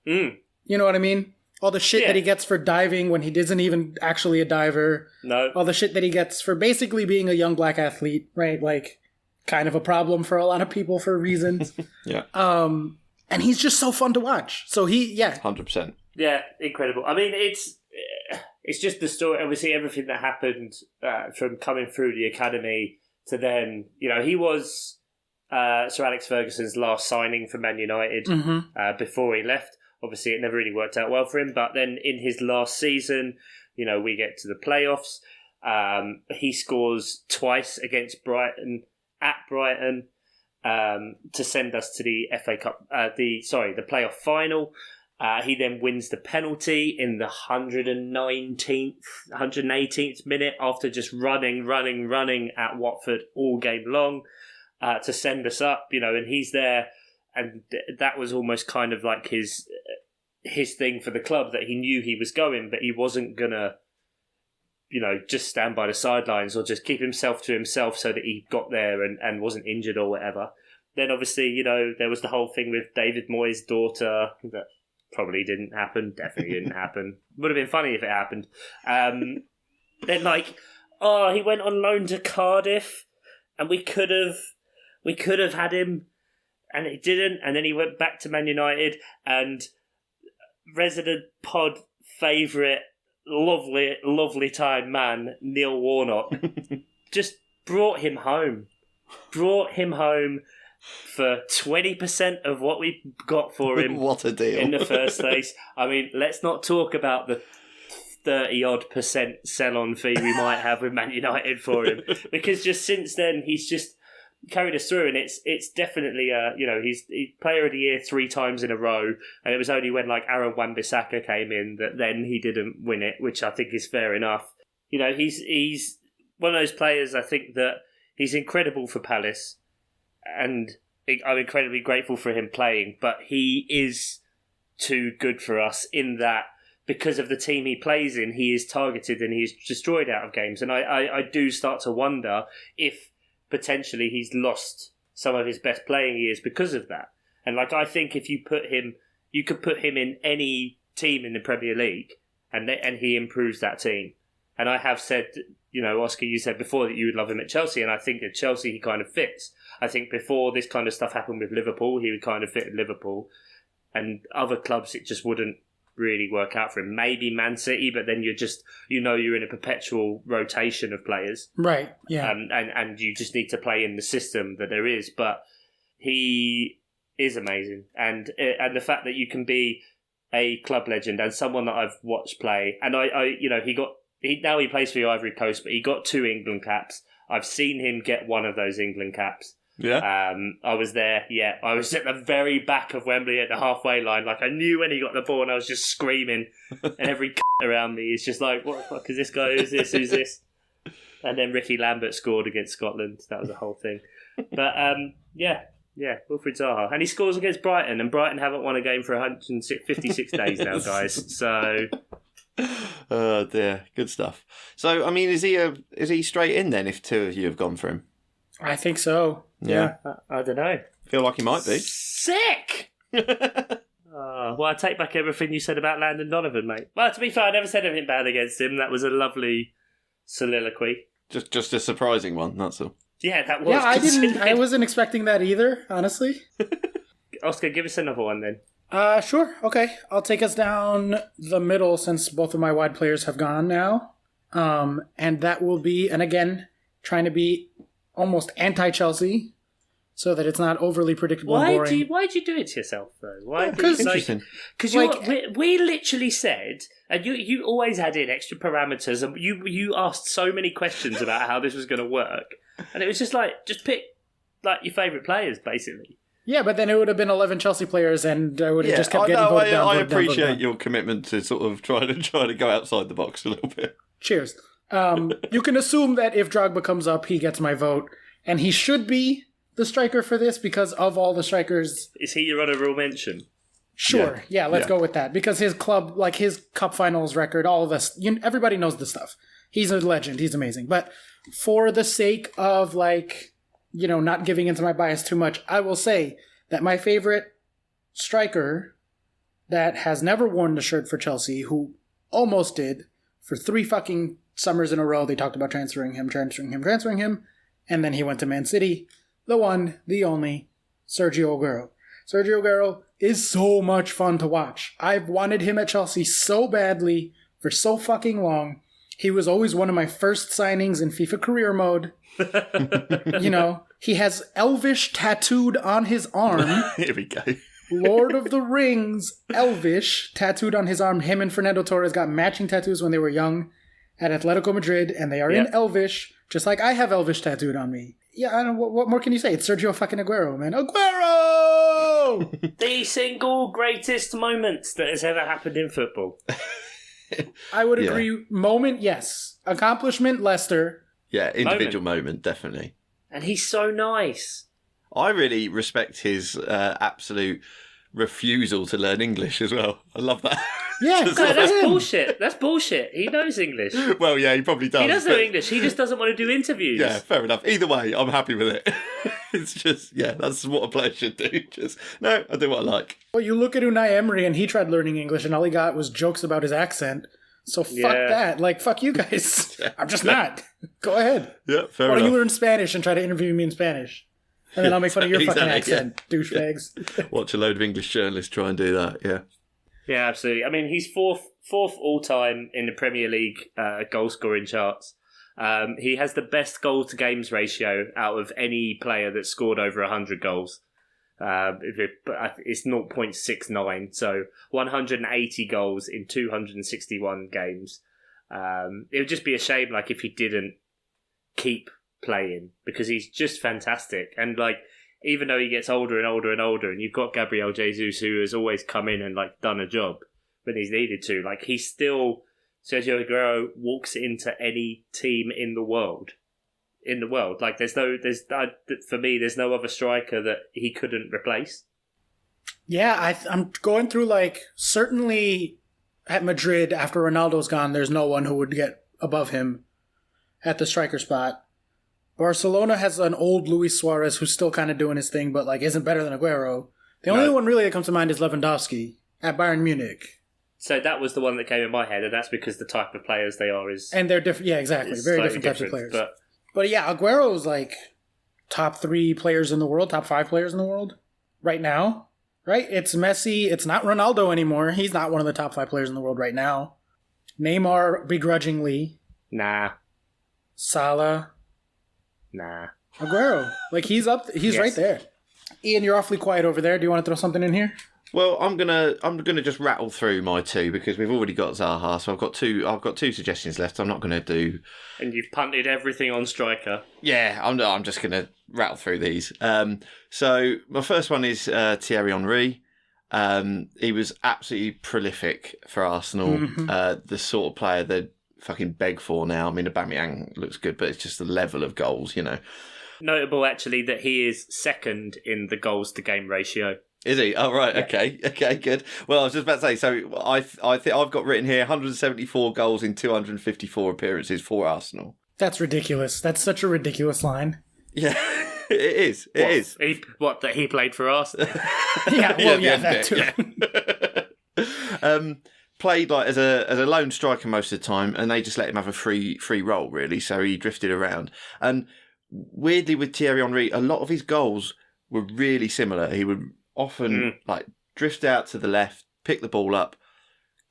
Mm. You know what I mean? All the shit that he gets for diving when he isn't even actually a diver. No. All the shit that he gets for basically being a young black athlete, right? Like, kind of a problem for a lot of people for reasons. Yeah. And he's just so fun to watch. So 100%. Yeah, incredible. I mean, it's just the story. Obviously, everything that happened from coming through the academy to then, he was Sir Alex Ferguson's last signing for Man United before he left. Obviously, it never really worked out well for him. But then in his last season, we get to the playoffs. He scores twice against Brighton, at Brighton, to send us to the FA Cup, the playoff final. He then wins the penalty in the 118th minute after just running at Watford all game long to send us up, and he's there. And that was almost kind of like his thing for the club, that he knew he was going, but he wasn't going to, just stand by the sidelines or just keep himself to himself so that he got there and wasn't injured or whatever. Then obviously, there was the whole thing with David Moyes' daughter that probably didn't happen, definitely didn't happen. Would have been funny if it happened. Then he went on loan to Cardiff and we could have had him. And he didn't, and then he went back to Man United, and resident pod favourite, lovely time man, Neil Warnock, just brought him home. brought him home for 20% of what we got for him. What a deal. In the first place. I mean, let's not talk about the 30-odd% sell-on fee we might have with Man United for him. Because just since then, he's just carried us through, and it's definitely, he's player of the year 3 times in a row, and it was only when, like, Aaron Wan-Bissaka came in that then he didn't win it, which I think is fair enough. You know, he's one of those players, I think, that he's incredible for Palace, and I'm incredibly grateful for him playing, but he is too good for us in that because of the team he plays in, he is targeted and he is destroyed out of games. And I do start to wonder if potentially he's lost some of his best playing years because of that. And like, I think if you could put him in any team in the Premier League and he improves that team. And I have said, Oscar, you said before that you would love him at Chelsea, and I think at Chelsea he kind of fits. I think before this kind of stuff happened with Liverpool, he would kind of fit at Liverpool. And other clubs, it just wouldn't really work out for him. Maybe Man City, but then you're just, you're in a perpetual rotation of players. Right, yeah. And you just need to play in the system that there is. But he is amazing. And the fact that you can be a club legend and someone that I've watched play, and now he plays for the Ivory Coast, but he got 2 England caps. I've seen him get one of those England caps. Yeah. I was there, yeah. I was at the very back of Wembley at the halfway line. Like, I knew when he got the ball and I was just screaming. And every around me is just like, what the fuck is this guy? Who's this? Who's this? And then Ricky Lambert scored against Scotland. That was the whole thing. But, yeah, Wilfried Zaha. And he scores against Brighton, and Brighton haven't won a game for 156 days now, guys. So... Oh dear, good stuff. So, I mean, is he straight in then if 2 of you have gone for him? I think so. Yeah. I don't know. Feel like he might be. Sick! Well, I take back everything you said about Landon Donovan, mate. Well, to be fair, I never said anything bad against him. That was a lovely soliloquy. Just a surprising one, that's all. Yeah, that was. Yeah, I wasn't expecting that either, honestly. Oscar, give us another one then. Sure. Okay. I'll take us down the middle since both of my wide players have gone now. And that will be, and again, trying to be almost anti-Chelsea so that it's not overly predictable and boring. Why'd you do it to yourself, though? Interesting. Because we literally said, and you always had in extra parameters, and you asked so many questions about how this was going to work. And it was just like, just pick like your favourite players, basically. Yeah, but then it would have been 11 Chelsea players, and I would have just kept getting voted down. I appreciate your commitment to sort of try to go outside the box a little bit. Cheers. You can assume that if Drogba comes up, he gets my vote, and he should be the striker for this because of all the strikers. Is he your honourable mention? Sure. Yeah, let's go with that because his club, like his cup finals record, all of this, everybody knows this stuff. He's a legend. He's amazing. But for the sake of not giving into my bias too much, I will say that my favorite striker that has never worn the shirt for Chelsea, who almost did for 3 fucking summers in a row, they talked about transferring him, and then he went to Man City. The one, the only, Sergio Aguero. Sergio Aguero is so much fun to watch. I've wanted him at Chelsea so badly for so fucking long. He was always one of my first signings in FIFA career mode. He has Elvish tattooed on his arm. Here we go. Lord of the Rings, Elvish tattooed on his arm. Him and Fernando Torres got matching tattoos when they were young at Atletico Madrid, and they are in Elvish, just like I have Elvish tattooed on me. Yeah, I don't know, what more can you say? It's Sergio fucking Aguero, man. Aguero! The single greatest moment that has ever happened in football. I would agree. Moment, yes. Accomplishment, Leicester. Yeah, individual moment, definitely. And he's so nice. I really respect his absolute refusal to learn English as well. I love that. Yeah, that's bullshit. That's bullshit. He knows English. Well, yeah, he probably does. He does know English. He just doesn't want to do interviews. Yeah, fair enough. Either way, I'm happy with it. It's just, that's what a player should do. I do what I like. Well, you look at Unai Emery, and he tried learning English, and all he got was jokes about his accent. So fuck that. Like, fuck you guys. I'm just not. Go ahead. Yeah, fair enough. Why don't you learn Spanish and try to interview me in Spanish? And then I'll make fun of your fucking accent, douchebags. Watch a load of English journalists try and do that, yeah. Yeah, absolutely. I mean, he's fourth all time in the Premier League goal scoring charts. He has the best goal to games ratio out of any player that scored over 100 goals. It's 0.69, so 180 goals in 261 games. It would just be a shame, like, if he didn't keep playing, because he's just fantastic. And, like, even though he gets older and older and older, and you've got Gabriel Jesus, who has always come in and, like, done a job when he's needed to, like, he's still... Sergio Aguero walks into any team in the world. Like, for me, there's no other striker that he couldn't replace. Yeah, I'm going through, like, certainly at Madrid, after Ronaldo's gone, there's no one who would get above him at the striker spot. Barcelona has an old Luis Suarez who's still kind of doing his thing, but, like, isn't better than Aguero. The only one really that comes to mind is Lewandowski at Bayern Munich. So that was the one that came in my head, and that's because the type of players they are is... And they're different. Yeah, exactly. Very different types of players. But yeah, Aguero's like top 3 players in the world, top 5 players in the world right now, right? It's Messi. It's not Ronaldo anymore. He's not one of the top 5 players in the world right now. Neymar, begrudgingly. Nah. Salah. Nah. Aguero. Like, he's up. He's right there. Ian, you're awfully quiet over there. Do you want to throw something in here? Well, I'm gonna just rattle through my 2 because we've already got Zaha, so I've got 2 suggestions left. I'm not gonna do. And you've punted everything on striker. Yeah, I'm just gonna rattle through these. So my first one is Thierry Henry. He was absolutely prolific for Arsenal. Mm-hmm. The sort of player they'd fucking beg for now. I mean, Aubameyang looks good, but it's just the level of goals, you know. Notable, actually, that he is second in the goals to game ratio. Is he? Oh, right. Yeah. Okay, good. Well, I was just about to say, so I think I've got written here 174 goals in 254 appearances for Arsenal. That's ridiculous. That's such a ridiculous line. Yeah, it is. It is. That he played for Arsenal? Yeah, that too. Yeah. Played like as a lone striker most of the time, and they just let him have a free role, really, so he drifted around. And weirdly with Thierry Henry, a lot of his goals were really similar. He would often like drift out to the left, pick the ball up,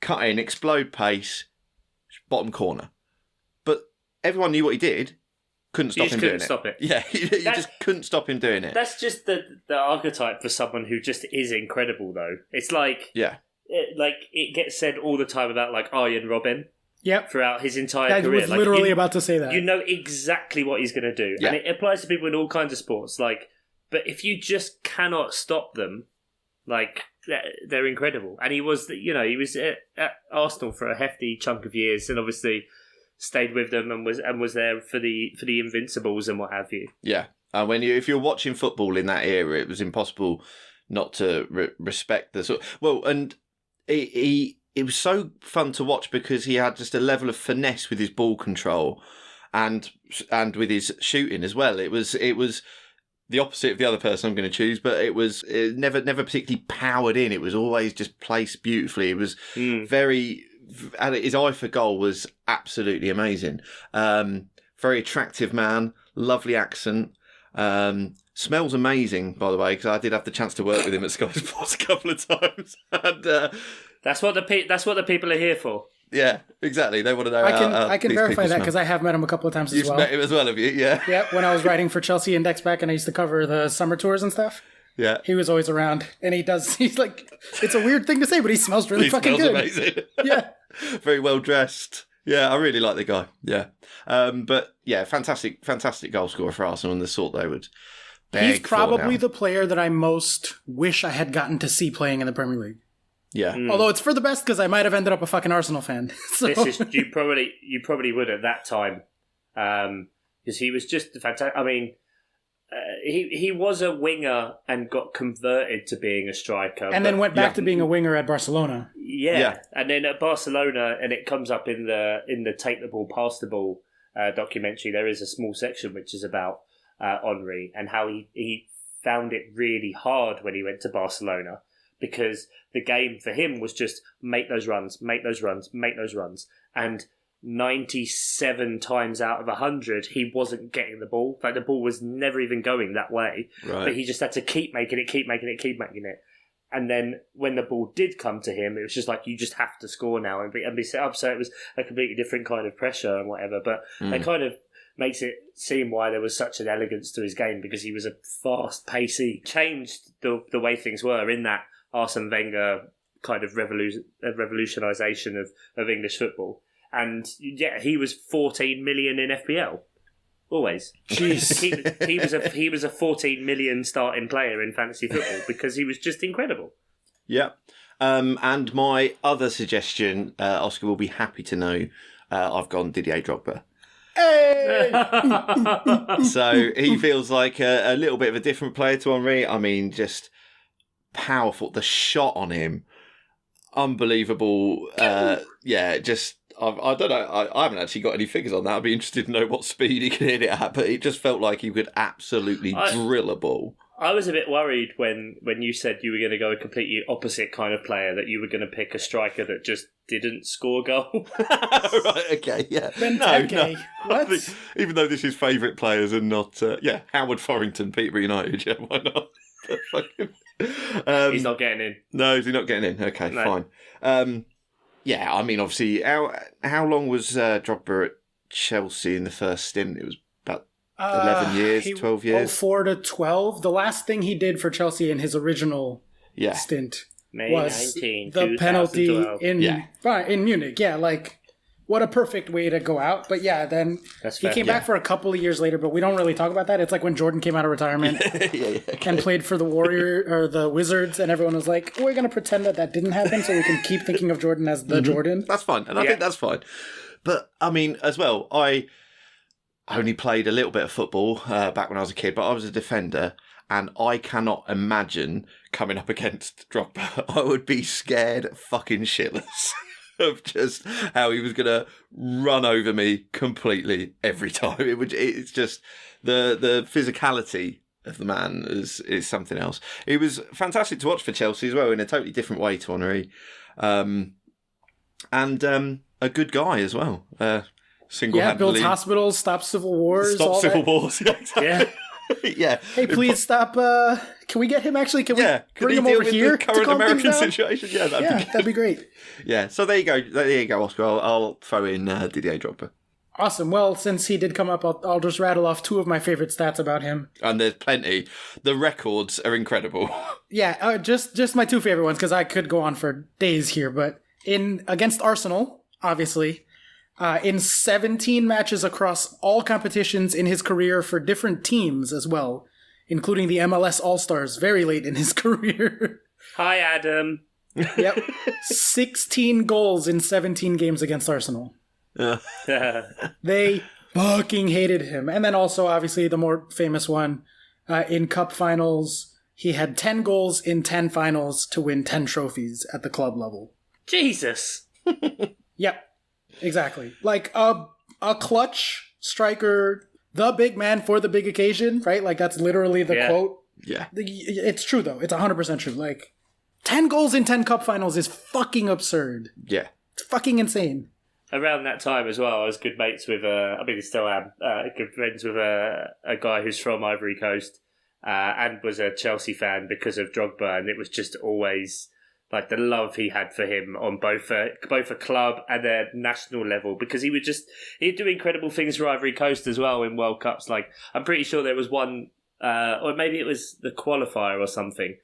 cut in, explode pace, bottom corner. But everyone knew what he did. Couldn't stop him doing it. Stop it. Yeah, you just couldn't stop him doing it. That's just the archetype for someone who just is incredible, though. It's like it gets said all the time about like Arjen Robben. Yep. Throughout his entire career. I was literally about to say that. You know exactly what he's going to do. Yeah. And it applies to people in all kinds of sports. Like, but if you just cannot stop them, like, they're incredible. And he was at Arsenal for a hefty chunk of years, and obviously stayed with them and was there for the Invincibles and what have you. Yeah. And if you're watching football in that era, it was impossible not to respect the sort. Well, and it was so fun to watch because he had just a level of finesse with his ball control and with his shooting as well. It was the opposite of the other person I'm going to choose, but it never particularly powered in. It was always just placed beautifully. It was very, and his eye for goal was absolutely amazing. Very attractive man, lovely accent. Smells amazing, by the way, because I did have the chance to work with him at Sky Sports a couple of times. And that's what the people are here for. Yeah, exactly. They want to know. I can verify that because I have met him a couple of times as well. You've met him as well, have you? Yeah. Yeah. When I was writing for Chelsea Index back, and I used to cover the summer tours and stuff. Yeah. He was always around, and he's like, it's a weird thing to say, but he smells really fucking good. Amazing. Yeah. Very well dressed. Yeah, I really like the guy. Yeah. But yeah, fantastic goal scorer for Arsenal, and the sort they would. He's probably the player that I most wish I had gotten to see playing in the Premier League. Yeah. Although it's for the best because I might have ended up a fucking Arsenal fan. So. You probably would at that time, because he was just fantastic. I mean, he was a winger and got converted to being a striker, and then went back to being a winger at Barcelona. Yeah, and then at Barcelona, and it comes up in the Take the Ball, Pass the Ball documentary. There is a small section which is about Henry and how he found it really hard when he went to Barcelona, because the game for him was just make those runs, and 97 times out of 100 he wasn't getting the ball. Like, the ball was never even going that way, right. But he just had to keep making it. And then when the ball did come to him, it was just like, you just have to score now and be set up. So it was a completely different kind of pressure and whatever. But it kind of makes it seem why there was such an elegance to his game, because he was a fast, pacey, changed the way things were in that Arsene Wenger kind of revolutionisation of English football. And yeah, he was 14 million in FPL. Always. Jeez. He was a 14 million starting player in fantasy football because he was just incredible. Yeah. And my other suggestion, Oscar will be happy to know, I've gone Didier Drogba. Hey! So he feels like a little bit of a different player to Henry. I mean, just powerful. The shot on him, unbelievable. Just... I don't know. I haven't actually got any figures on that. I'd be interested to know what speed he can hit it at, but it just felt like he could absolutely drill a ball. I was a bit worried when you said you were going to go a completely opposite kind of player, that you were going to pick a striker that just didn't score a goal. Right, okay, yeah. No. What? Even though this is favourite players and not... Howard Forrington, Peterborough United, yeah, why not? He's not getting in. No, is he not getting in? Okay, No. Fine. Yeah, I mean, obviously, how long was Drogba at Chelsea in the first stint? It was about 11 years, 12 years? 04 to 12. The last thing he did for Chelsea in his original stint was 19, the penalty in Munich. Yeah, like, what a perfect way to go out. But yeah, then he came back for a couple of years later, but we don't really talk about that. It's like when Jordan came out of retirement and played for the the Wizards, and everyone was like, we're going to pretend that didn't happen so we can keep thinking of Jordan as the Jordan. That's fine, and I think that's fine. But, I mean, as well, I only played a little bit of football back when I was a kid, but I was a defender, and I cannot imagine coming up against Drogba. I would be scared fucking shitless. Of just how he was going to run over me completely every time. It's just the physicality of the man is something else. It was fantastic to watch for Chelsea as well, in a totally different way to Henry, and a good guy as well. Single-handedly builds hospitals, stops civil wars, wars. Yeah. Yeah. Hey, please stop. Can we get him? Actually, can we bring him deal over with here? the current to American situation? Yeah, that'd be great. Yeah. So there you go, Oscar. I'll throw in Didier Drogba. Awesome. Well, since he did come up, I'll just rattle off two of my favorite stats about him. And there's plenty. The records are incredible. Yeah, just my two favorite ones, because I could go on for days here. But against Arsenal, obviously. In 17 matches across all competitions in his career for different teams as well, including the MLS All-Stars very late in his career. Hi, Adam. Yep. 16 goals in 17 games against Arsenal. They fucking hated him. And then also, obviously, the more famous one, in cup finals, he had 10 goals in 10 finals to win 10 trophies at the club level. Jesus. Yep. Exactly. Like a clutch striker, the big man for the big occasion, right? Like that's literally the quote. Yeah. It's true though. It's 100% true. Like 10 goals in 10 cup finals is fucking absurd. Yeah. It's fucking insane. Around that time as well, I was good mates with, I still am, good friends with a guy who's from Ivory Coast and was a Chelsea fan because of Drogba, and it was just always... like the love he had for him on both a club and a national level, because he'd do incredible things for Ivory Coast as well in World Cups. Like I'm pretty sure there was one, or maybe it was the qualifier or something,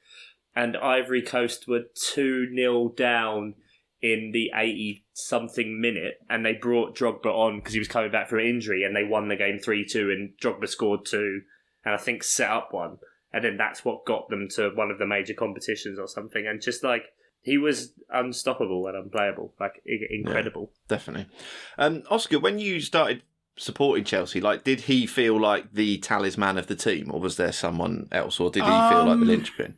and Ivory Coast were 2-0 down in the 80-something minute, and they brought Drogba on because he was coming back from injury, and they won the game 3-2, and Drogba scored 2, and I think set up 1. And then that's what got them to one of the major competitions or something. And just like, he was unstoppable and unplayable. Like, incredible. Yeah, definitely. Oscar, when you started supporting Chelsea, like, did he feel like the talisman of the team, or was there someone else, or did he feel like the linchpin?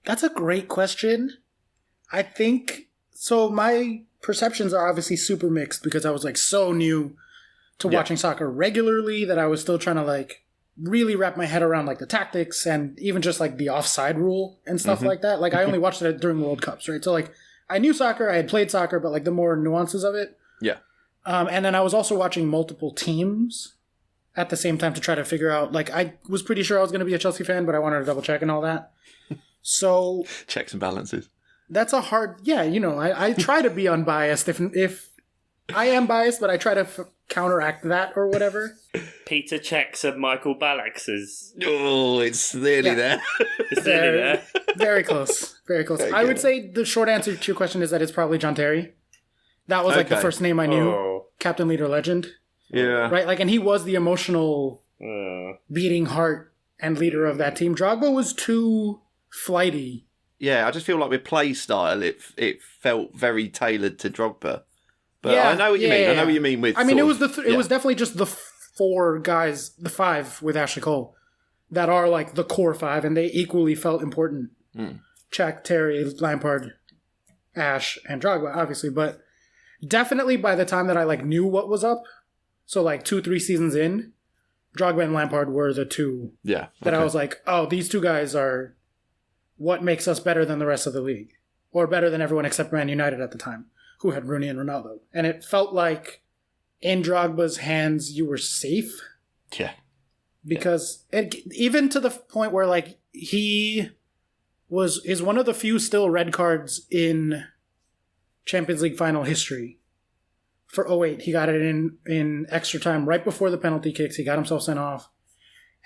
That's a great question. I think, so my perceptions are obviously super mixed, because I was like so new to watching soccer regularly that I was still trying to like really wrap my head around like the tactics and even just like the offside rule and stuff like that. Like I only watched it during World Cups, right? So like I knew soccer, I had played soccer, but like the more nuances of it. Yeah. And then I was also watching multiple teams at the same time to try to figure out, like I was pretty sure I was going to be a Chelsea fan, but I wanted to double check and all that. So checks and balances. That's a hard... Yeah, I try to be unbiased. If I am biased, but I try to counteract that or whatever. Peter Cech's and Michael Ballax's. Oh, it's nearly there. It's nearly there. Very close. Very close. Very I would good. say the short answer to your question is that it's probably John Terry. That was like the Okay. first name I knew. Oh. Captain, leader, legend. Yeah. Right? Like, and he was the emotional beating heart and leader of that team. Drogba was too flighty. Yeah, I just feel like with play style, it felt very tailored to Drogba. But Yeah, I know what you mean. yeah. I know what you mean with. I mean, it sort was of- it was definitely just the four guys, the five with Ashley Cole, that are like the core five, and they equally felt important. Czech, Terry, Lampard, Ash, and Drogba, obviously, but definitely by the time that I like knew what was up, so like 2-3 seasons in, Drogba and Lampard were the two Yeah. that I okay. was like, oh, these two guys are what makes us better than the rest of the league, or better than everyone except Man United at the time, who had Rooney and Ronaldo. And it felt like in Drogba's hands, you were safe Yeah. because even to the point where like he is one of the few still red cards in Champions League final history. For 08, he got it in extra time right before the penalty kicks. He got himself sent off.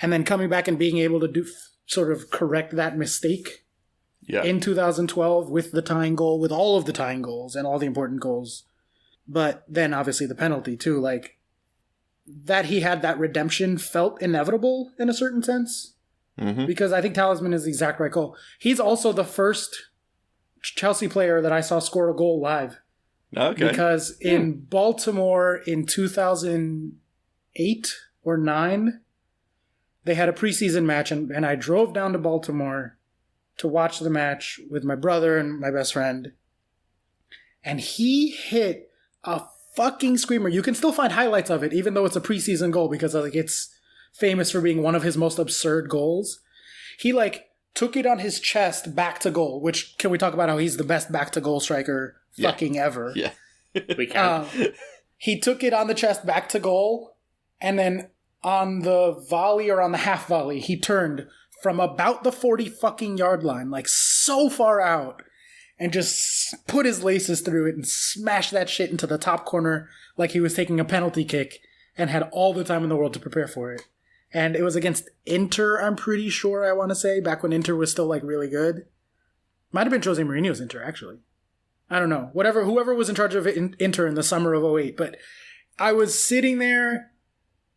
And then coming back and being able to sort of correct that mistake Yeah. in 2012 with the tying goal, with all of the tying goals and all the important goals. But then obviously the penalty too, like that he had that redemption felt inevitable in a certain sense. Mhm. Because I think Talisman is the exact right goal. He's also the first Chelsea player that I saw score a goal live. Okay. Because in Baltimore in 2008 or 9, they had a preseason match, and I drove down to Baltimore to watch the match with my brother and my best friend. And he hit a fucking screamer. You can still find highlights of it, even though it's a preseason goal, because like it's famous for being one of his most absurd goals. He like took it on his chest back to goal, which can we talk about how he's the best back to goal striker fucking ever. Yeah. We can. He took it on the chest back to goal, and then on the volley or on the half volley, he turned from about the 40 fucking yard line, like so far out, and just put his laces through it and smashed that shit into the top corner like he was taking a penalty kick and had all the time in the world to prepare for it. And it was against Inter, I'm pretty sure, I want to say, back when Inter was still like really good. Might have been Jose Mourinho's Inter, actually. I don't know. Whoever was in charge of Inter in the summer of 08. But I was sitting there,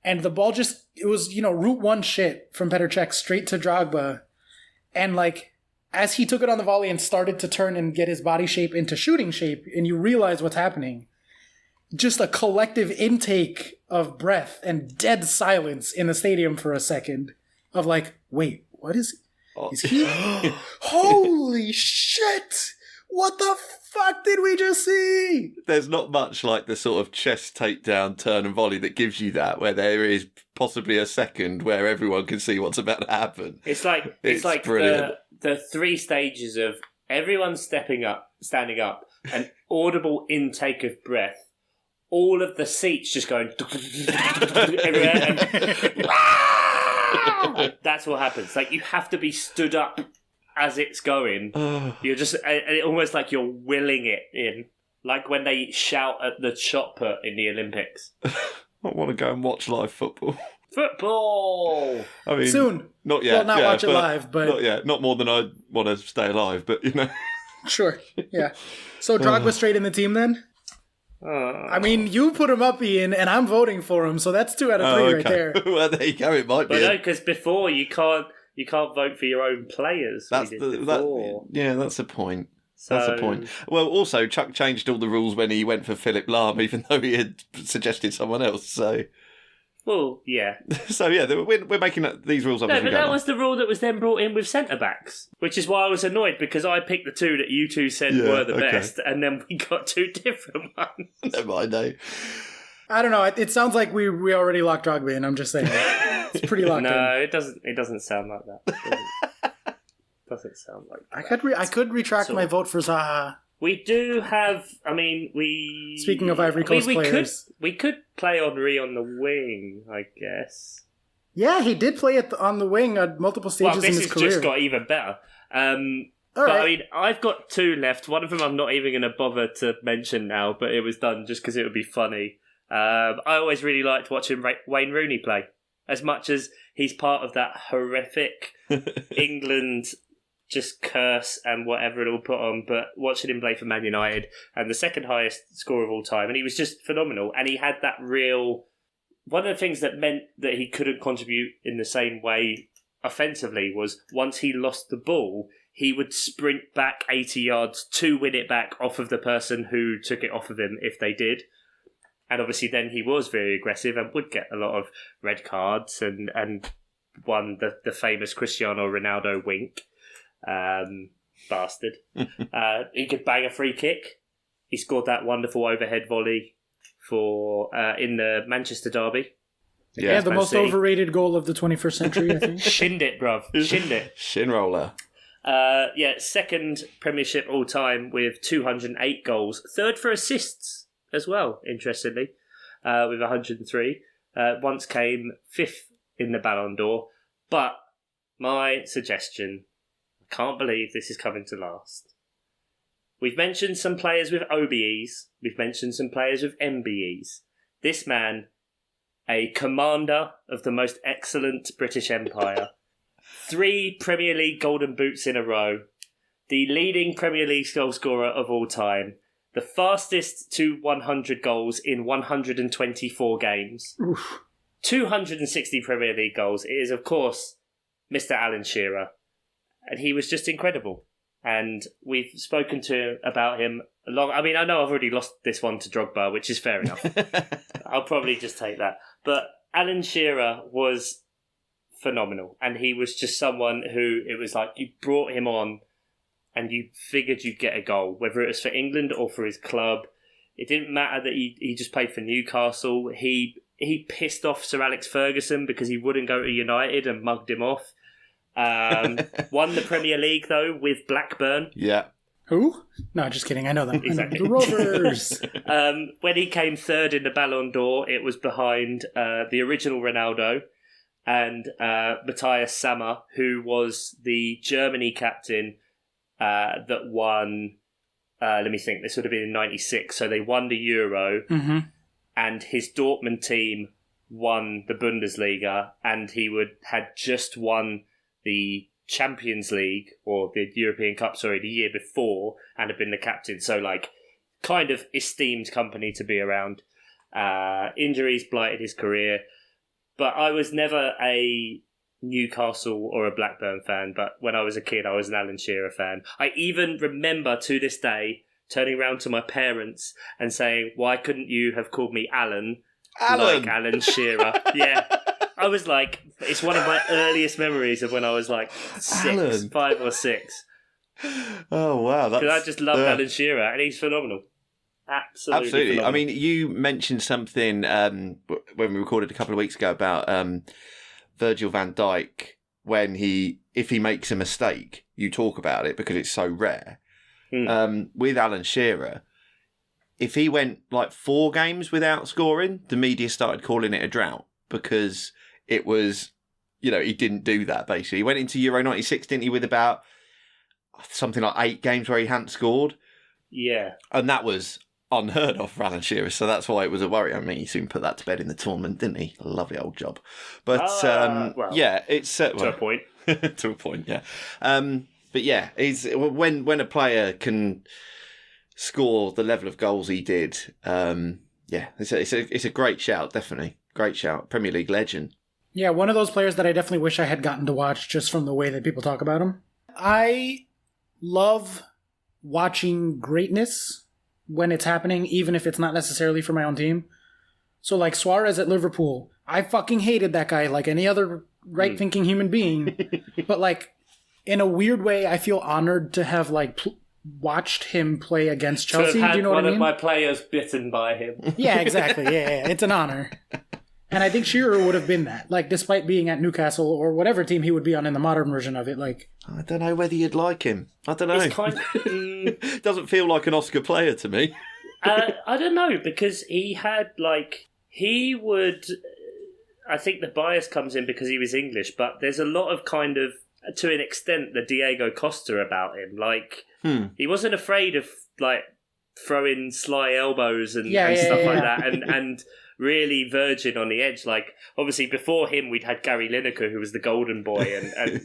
and the ball just, it was, Route 1 shit from Petr Cech straight to Drogba. And like, as he took it on the volley and started to turn and get his body shape into shooting shape, and you realize what's happening, just a collective intake of breath and dead silence in the stadium for a second of like, wait, what is he? Holy shit! What the fuck did we just see? There's not much like the sort of chest takedown, turn and volley that gives you that, where there is possibly a second where everyone can see what's about to happen. It's like brilliant. the 3 stages of everyone standing up, an audible intake of breath, all of the seats just going everywhere. And that's what happens. Like, you have to be stood up as it's going. You're just almost like you're willing it in, like when they shout at the shot put in the Olympics. I want to go and watch live football. Football. I mean, Soon. Not yet. Well, not watch it live, but not yet. Not more than I want to stay alive. But sure, yeah. So Drogba straight in the team then? I mean, you put him up, Ian, and I'm voting for him, so that's 2 out of 3 right there. Well, there you go. It might But be. no, because before you can't vote for your own players. That's we did before. that's the point. So, That's the point. Well, also, Chuck changed all the rules when he went for Philip Lahm, even though he had suggested someone else. So, well, yeah. We're making these rules up No, as we but go that along. was the rule that was then brought in with centre-backs, which is why I was annoyed, because I picked the 2 that you 2 said were the okay. best, and then we got 2 different ones. Never mind, no. I don't know. It sounds like we already locked Drogba in. I'm just saying. It's pretty locked in. No, it doesn't sound like that. It doesn't sound like that. I could retract my vote for Zaha. We do have. I mean, Speaking of Ivory Coast players, we could play Henri on the wing, I guess. Yeah, he did play on the wing at multiple stages in his This has career. just got even better. But I mean, I've got two left. One of them I'm not even going to bother to mention now, but it was done just because it would be funny. I always really liked watching Wayne Rooney play. As much as he's part of that horrific England just curse and whatever it'll put on, but watching him play for Man United and the second highest score of all time, and he was just phenomenal. And he had that real... One of the things that meant that he couldn't contribute in the same way offensively was once he lost the ball, he would sprint back 80 yards to win it back off of the person who took it off of him if they did. And obviously then he was very aggressive and would get a lot of red cards and won the famous Cristiano Ronaldo wink. Bastard. He could bang a free kick. He scored that wonderful overhead volley for in the Manchester derby. Yeah, the most overrated goal of the 21st century, I think. Shinned it, bruv. Shinned it. Shin roller. Second Premiership all time with 208 goals. Third for assists as well, interestingly, with 103. Once came fifth in the Ballon d'Or. But my suggestion, I can't believe this is coming to last. We've mentioned some players with OBEs. We've mentioned some players with MBEs. This man, a commander of the most excellent British Empire. 3 Premier League Golden Boots in a row. The leading Premier League goal scorer of all time. The fastest to 100 goals in 124 games. Oof. 260 Premier League goals. It is, of course, Mr. Alan Shearer. And he was just incredible. And we've spoken to about him a long... I mean, I know I've already lost this one to Drogba, which is fair enough. I'll probably just take that. But Alan Shearer was phenomenal. And he was just someone who, it was like, you brought him on and you figured you'd get a goal, whether it was for England or for his club. It didn't matter that he just played for Newcastle. He pissed off Sir Alex Ferguson because he wouldn't go to United and mugged him off. Won the Premier League, though, with Blackburn. Yeah. Who? No, just kidding. I know them. Exactly. The Rovers. When he came third in the Ballon d'Or, it was behind the original Ronaldo and Matthias Sammer, who was the Germany captain that won, let me think, this would have been in 96. So they won the Euro, and his Dortmund team won the Bundesliga, and he had just won the Champions League, or the European Cup, the year before, and had been the captain. So, like, kind of esteemed company to be around. Injuries blighted his career. But I was never a Newcastle or a Blackburn fan, but when I was a kid, I was an Alan Shearer fan. I even remember, to this day, turning around to my parents and saying, why couldn't you have called me Alan? Like Alan Shearer. Yeah. I was like, it's one of my earliest memories of when I was like 5 or 6. Oh, wow. Because I just loved Alan Shearer, and he's phenomenal. Absolutely. Phenomenal. I mean, you mentioned something when we recorded a couple of weeks ago about Virgil van Dijk, if he makes a mistake, you talk about it because it's so rare. With Alan Shearer, if he went like 4 games without scoring, the media started calling it a drought because it was, he didn't do that, basically. He went into Euro 96, didn't he, with about something like 8 games where he hadn't scored? Yeah. And that was unheard of for Alan Shearer, so that's why it was a worry. I mean, he soon put that to bed in the tournament, didn't he? A lovely old job. But, yeah, it's... to a point. To a point, yeah. But, yeah, when a player can score the level of goals he did, it's a great shout, definitely. Great shout. Premier League legend. Yeah, one of those players that I definitely wish I had gotten to watch just from the way that people talk about him. I love watching greatness when it's happening, even if it's not necessarily for my own team. So, like Suarez at Liverpool, I fucking hated that guy like any other right-thinking human being. But, like, in a weird way, I feel honored to have, like, watched him play against Chelsea. To have Do you know had what I one mean? of my players bitten by him. Yeah, exactly. Yeah, it's an honor. And I think Shearer would have been that. Like, despite being at Newcastle or whatever team he would be on in the modern version of it, like... I don't know whether you'd like him. I don't know. It's kind of... Doesn't feel like an Oscar player to me. I don't know, because he had, like... He would... I think the bias comes in because he was English, but there's a lot of kind of to an extent, the Diego Costa about him. Like, he wasn't afraid of, like, throwing sly elbows and stuff like that, and really verging on the edge. Like, obviously, before him, we'd had Gary Lineker, who was the golden boy and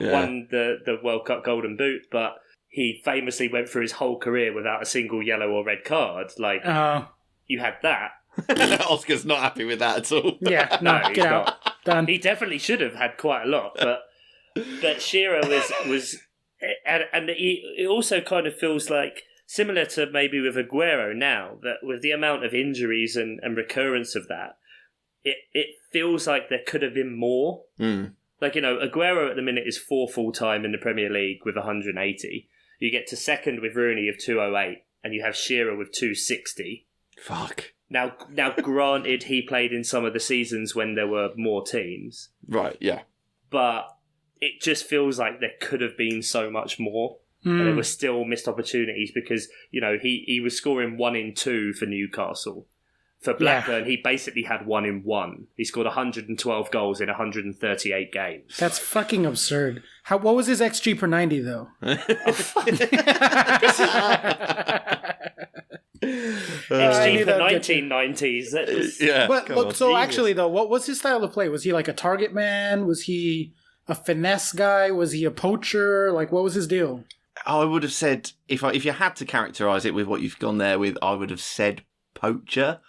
won the World Cup Golden Boot, but he famously went through his whole career without a single yellow or red card. Like, you had that. Oscar's not happy with that at all. Yeah, no, get out. Done. He definitely should have had quite a lot, but Shearer was and it also kind of feels like, similar to maybe with Aguero now, that with the amount of injuries and recurrence of that, it feels like there could have been more. Like, Aguero at the minute is 4 full-time in the Premier League with 180. You get to second with Rooney of 208, and you have Shearer with 260. Fuck. Now, granted, he played in some of the seasons when there were more teams. Right, yeah. But it just feels like there could have been so much more. And there were still missed opportunities because, he was scoring 1 in 2 for Newcastle. For Blackburn, he basically had 1 in 1. He scored 112 goals in 138 games. That's fucking absurd. What was his XG per 90, though? XG for 1990s. That was... Yeah. But so actually, though, what was his style of play? Was he like a target man? Was he a finesse guy? Was he a poacher? Like, what was his deal? I would have said, if you had to characterise it with what you've gone there with, I would have said poacher.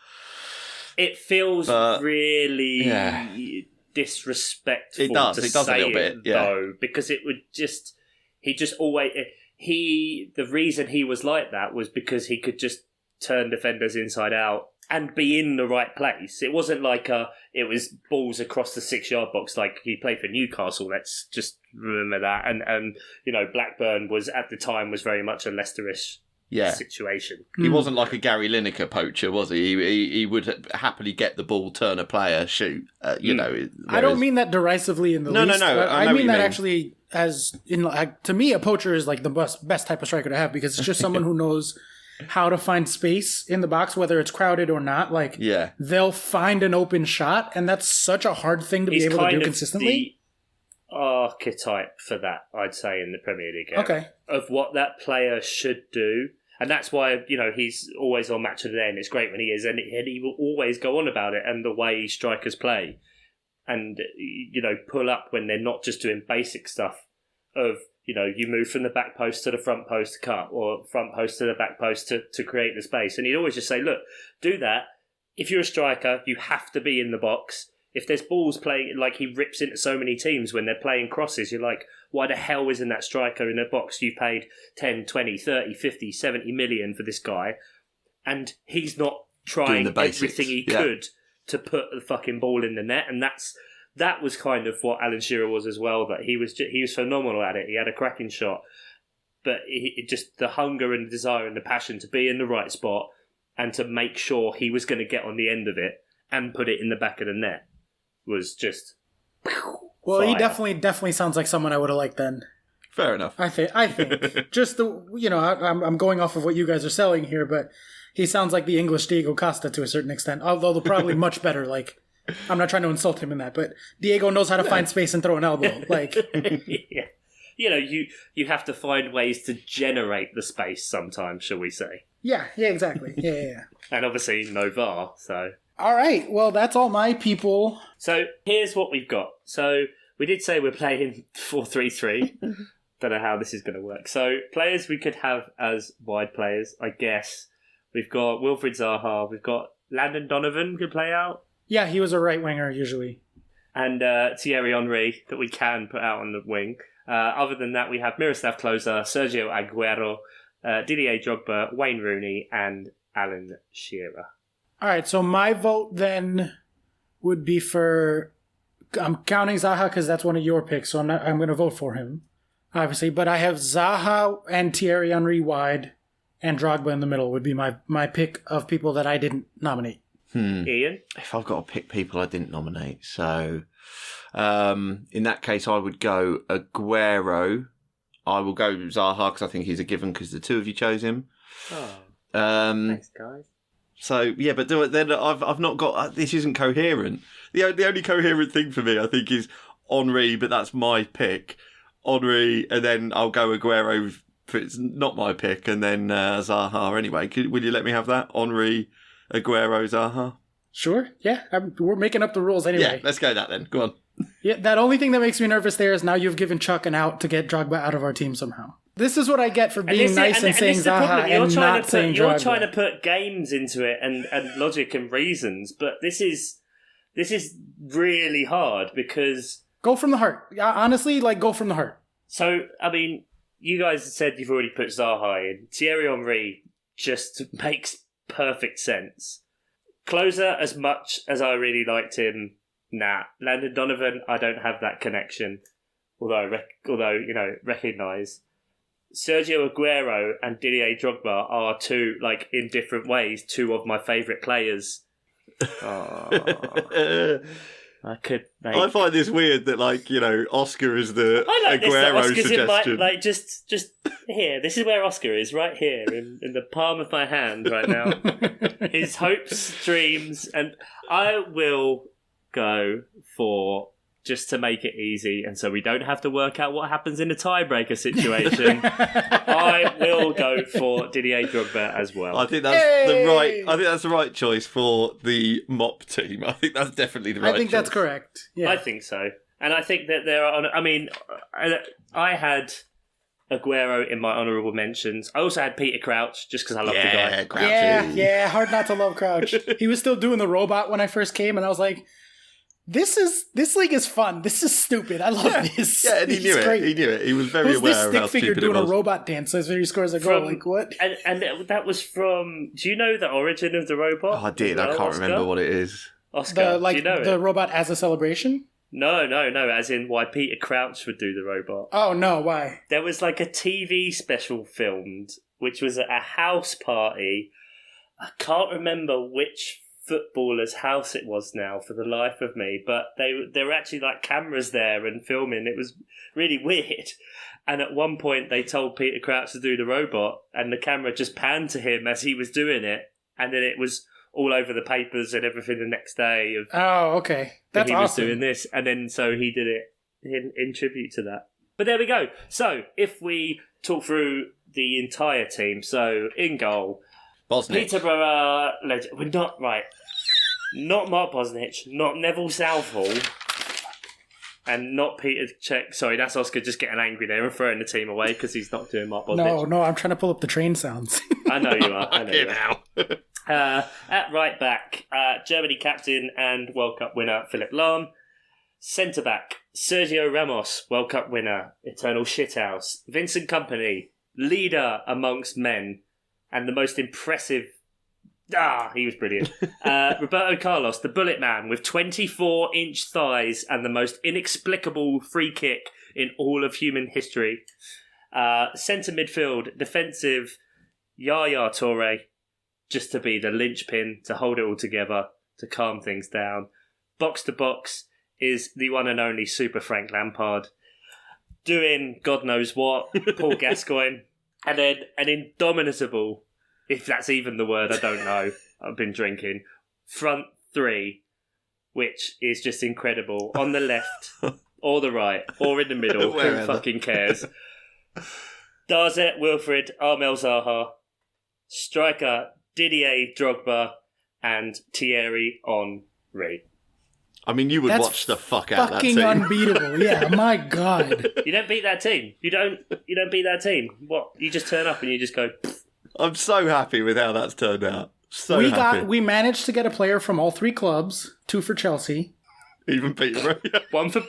It feels really disrespectful. It does say a little bit, though, because it would just... The reason he was like that was because he could just turn defenders inside out and be in the right place. It wasn't like it was balls across the 6-yard box like he played for Newcastle. Let's just remember that. And Blackburn was at the time was very much a Leicesterish situation. He wasn't like a Gary Lineker poacher, was he? He would happily get the ball, turn a player, shoot. Whereas... I don't mean that derisively in the least. No. I mean that actually as in to me, a poacher is like the best type of striker to have because it's just someone who knows how to find space in the box, whether it's crowded or not. Like, they'll find an open shot, and that's such a hard thing to be able to do consistently. The archetype for that, I'd say, in the Premier League area, okay, of what that player should do. And that's why, he's always on Match of the Day, and it's great when he is, and he will always go on about it and the way strikers play. And, pull up when they're not just doing basic stuff of, you move from the back post to the front post to cut, or front post to the back post to create the space. And he'd always just say, look, do that. If you're a striker, you have to be in the box. If there's balls playing, like he rips into so many teams when they're playing crosses, you're like, why the hell isn't that striker in the box? You paid 10, 20, 30, 50, 70 million for this guy. And he's not trying everything he could to put the fucking ball in the net. And that was kind of what Alan Shearer was as well. That he was phenomenal at it. He had a cracking shot, but it just the hunger and the desire and the passion to be in the right spot and to make sure he was going to get on the end of it and put it in the back of the net was just. Well, fire. He definitely sounds like someone I would have liked then. Fair enough. I think just I'm going off of what you guys are selling here, but he sounds like the English Diego Costa to a certain extent, although they're probably much better. Like, I'm not trying to insult him in that, but Diego knows how to find space and throw an elbow. Like, you have to find ways to generate the space sometimes, shall we say? Yeah, exactly. Yeah. And obviously no VAR, so. All right, well, that's all my people. So here's what we've got. So we did say we're playing 4-3-3. Don't know how this is going to work. So players we could have as wide players, I guess. We've got Wilfried Zaha. We've got Landon Donovan could play out. Yeah, he was a right winger usually. And Thierry Henry that we can put out on the wing. Other than that, we have Miroslav Klose, Sergio Aguero, Didier Drogba, Wayne Rooney, and Alan Shearer. All right, so my vote then would be for... I'm counting Zaha because that's one of your picks, so I'm going to vote for him, obviously. But I have Zaha and Thierry Henry wide, and Drogba in the middle would be my pick of people that I didn't nominate. Ian? If I've got to pick people I didn't nominate, so in that case I would go Aguero. I will go Zaha because I think he's a given because the two of you chose him. Oh, thanks, guys. So yeah, but then I've not got. This isn't coherent. The only coherent thing for me, I think, is Henry, but that's my pick. Henry, and then I'll go Aguero. It's not my pick, and then Zaha anyway. Will you let me have that? Henry, Aguero, Zaha? Sure, yeah. We're making up the rules anyway. Yeah, let's go that then. Go on. Yeah, that only thing that makes me nervous there is now you've given Chuck an out to get Drogba out of our team somehow. This is what I get for being nice and saying Zaha and not saying Drogba. You're trying to put games into it and logic and reasons, but this is really hard because... Go from the heart. Honestly, go from the heart. So, I mean... You guys said you've already put Zaha in. Thierry Henry just makes perfect sense. Closer, as much as I really liked him, nah. Landon Donovan, I don't have that connection. Although recognise. Sergio Aguero and Didier Drogba are two, in different ways, two of my favourite players. Oh. I find this weird that, Oscar is the Aguero suggestion. In my, just here. This is where Oscar is, right here, in the palm of my hand right now. His hopes, dreams, and I will go for, just to make it easy, and so we don't have to work out what happens in a tiebreaker situation, I will go for Didier Drogba as well. I think that's the right choice for the mop team. I think that's definitely the right choice. I think that's correct. Yeah. I think so. And I think that there are... I mean, I had Aguero in my honourable mentions. I also had Peter Crouch, just because I love the guy. Crouch. Yeah, hard not to love Crouch. He was still doing the robot when I first came, and I was like... This league is fun. This is stupid. I love this. Yeah, and he knew it. Great. He knew it. He was very aware of how stupid it was. This stick figure doing a robot dance as he scores a goal. What? And that was from... Do you know the origin of the robot? Oh, I did. I can't remember what it is. Oscar, do you know the robot as a celebration? No. As in why Peter Crouch would do the robot. Oh, no. Why? There was a TV special filmed, which was at a house party. I can't remember which footballer's house it was now for the life of me, but there were actually cameras there and filming. It was really weird, and at one point they told Peter Crouch to do the robot, and the camera just panned to him as he was doing it, and then it was all over the papers and everything the next day of okay, that's he awesome. was doing this, and then so he did it in tribute to that. But there we go. So if we talk through the entire team, so in goal, Bosnich. Peterborough legend. We're not right. Not Mark Bosnich, not Neville Southall, and not Peter Cech. Sorry, that's Oscar just getting angry there and throwing the team away because he's not doing Mark Bosnich. No, I'm trying to pull up the train sounds. I know you are. Now. At right back, Germany captain and World Cup winner Philipp Lahm. Centre back, Sergio Ramos, World Cup winner, Eternal Shithouse. Vincent Kompany, leader amongst men, and the most impressive. He was brilliant. Roberto Carlos, the bullet man, with 24-inch thighs and the most inexplicable free kick in all of human history. Centre midfield, defensive, Yaya Toure, just to be the linchpin, to hold it all together, to calm things down. Box to box is the one and only Super Frank Lampard, doing God knows what, Paul Gascoigne, and then an indomitable... If that's even the word, I don't know. I've been drinking. Front three, which is just incredible. On the left, or the right, or in the middle. Who fucking cares? Darzet Wilfred, Armel Zaha. Striker, Didier Drogba. And Thierry Henry. I mean, you would watch the fuck out of that team. Fucking unbeatable. Yeah, my God. You don't beat that team. You don't beat that team. What? You just turn up and you just go... Pfft. I'm so happy with how that's turned out. We managed to get a player from all three clubs, 2 for Chelsea. Even Peterborough. One for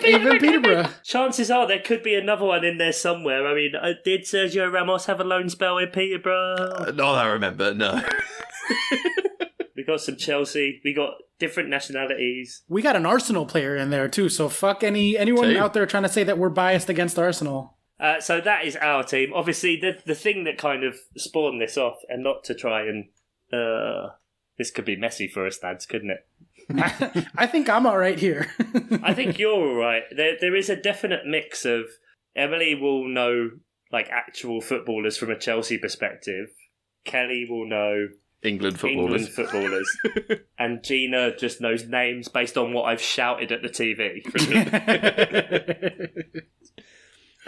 Even Peterborough. Chances are there could be another one in there somewhere. I mean, did Sergio Ramos have a loan spell in Peterborough? Not that I remember, no. We got some Chelsea. We got different nationalities. We got an Arsenal player in there too, so fuck anyone out there trying to say that we're biased against Arsenal. So that is our team. Obviously, the thing that kind of spawned this off, and not to try and... this could be messy for us, lads, couldn't it? I think I'm all right here. I think you're all right. There is a definite mix of... Emily will know actual footballers from a Chelsea perspective. Kelly will know... England footballers. And Gina just knows names based on what I've shouted at the TV.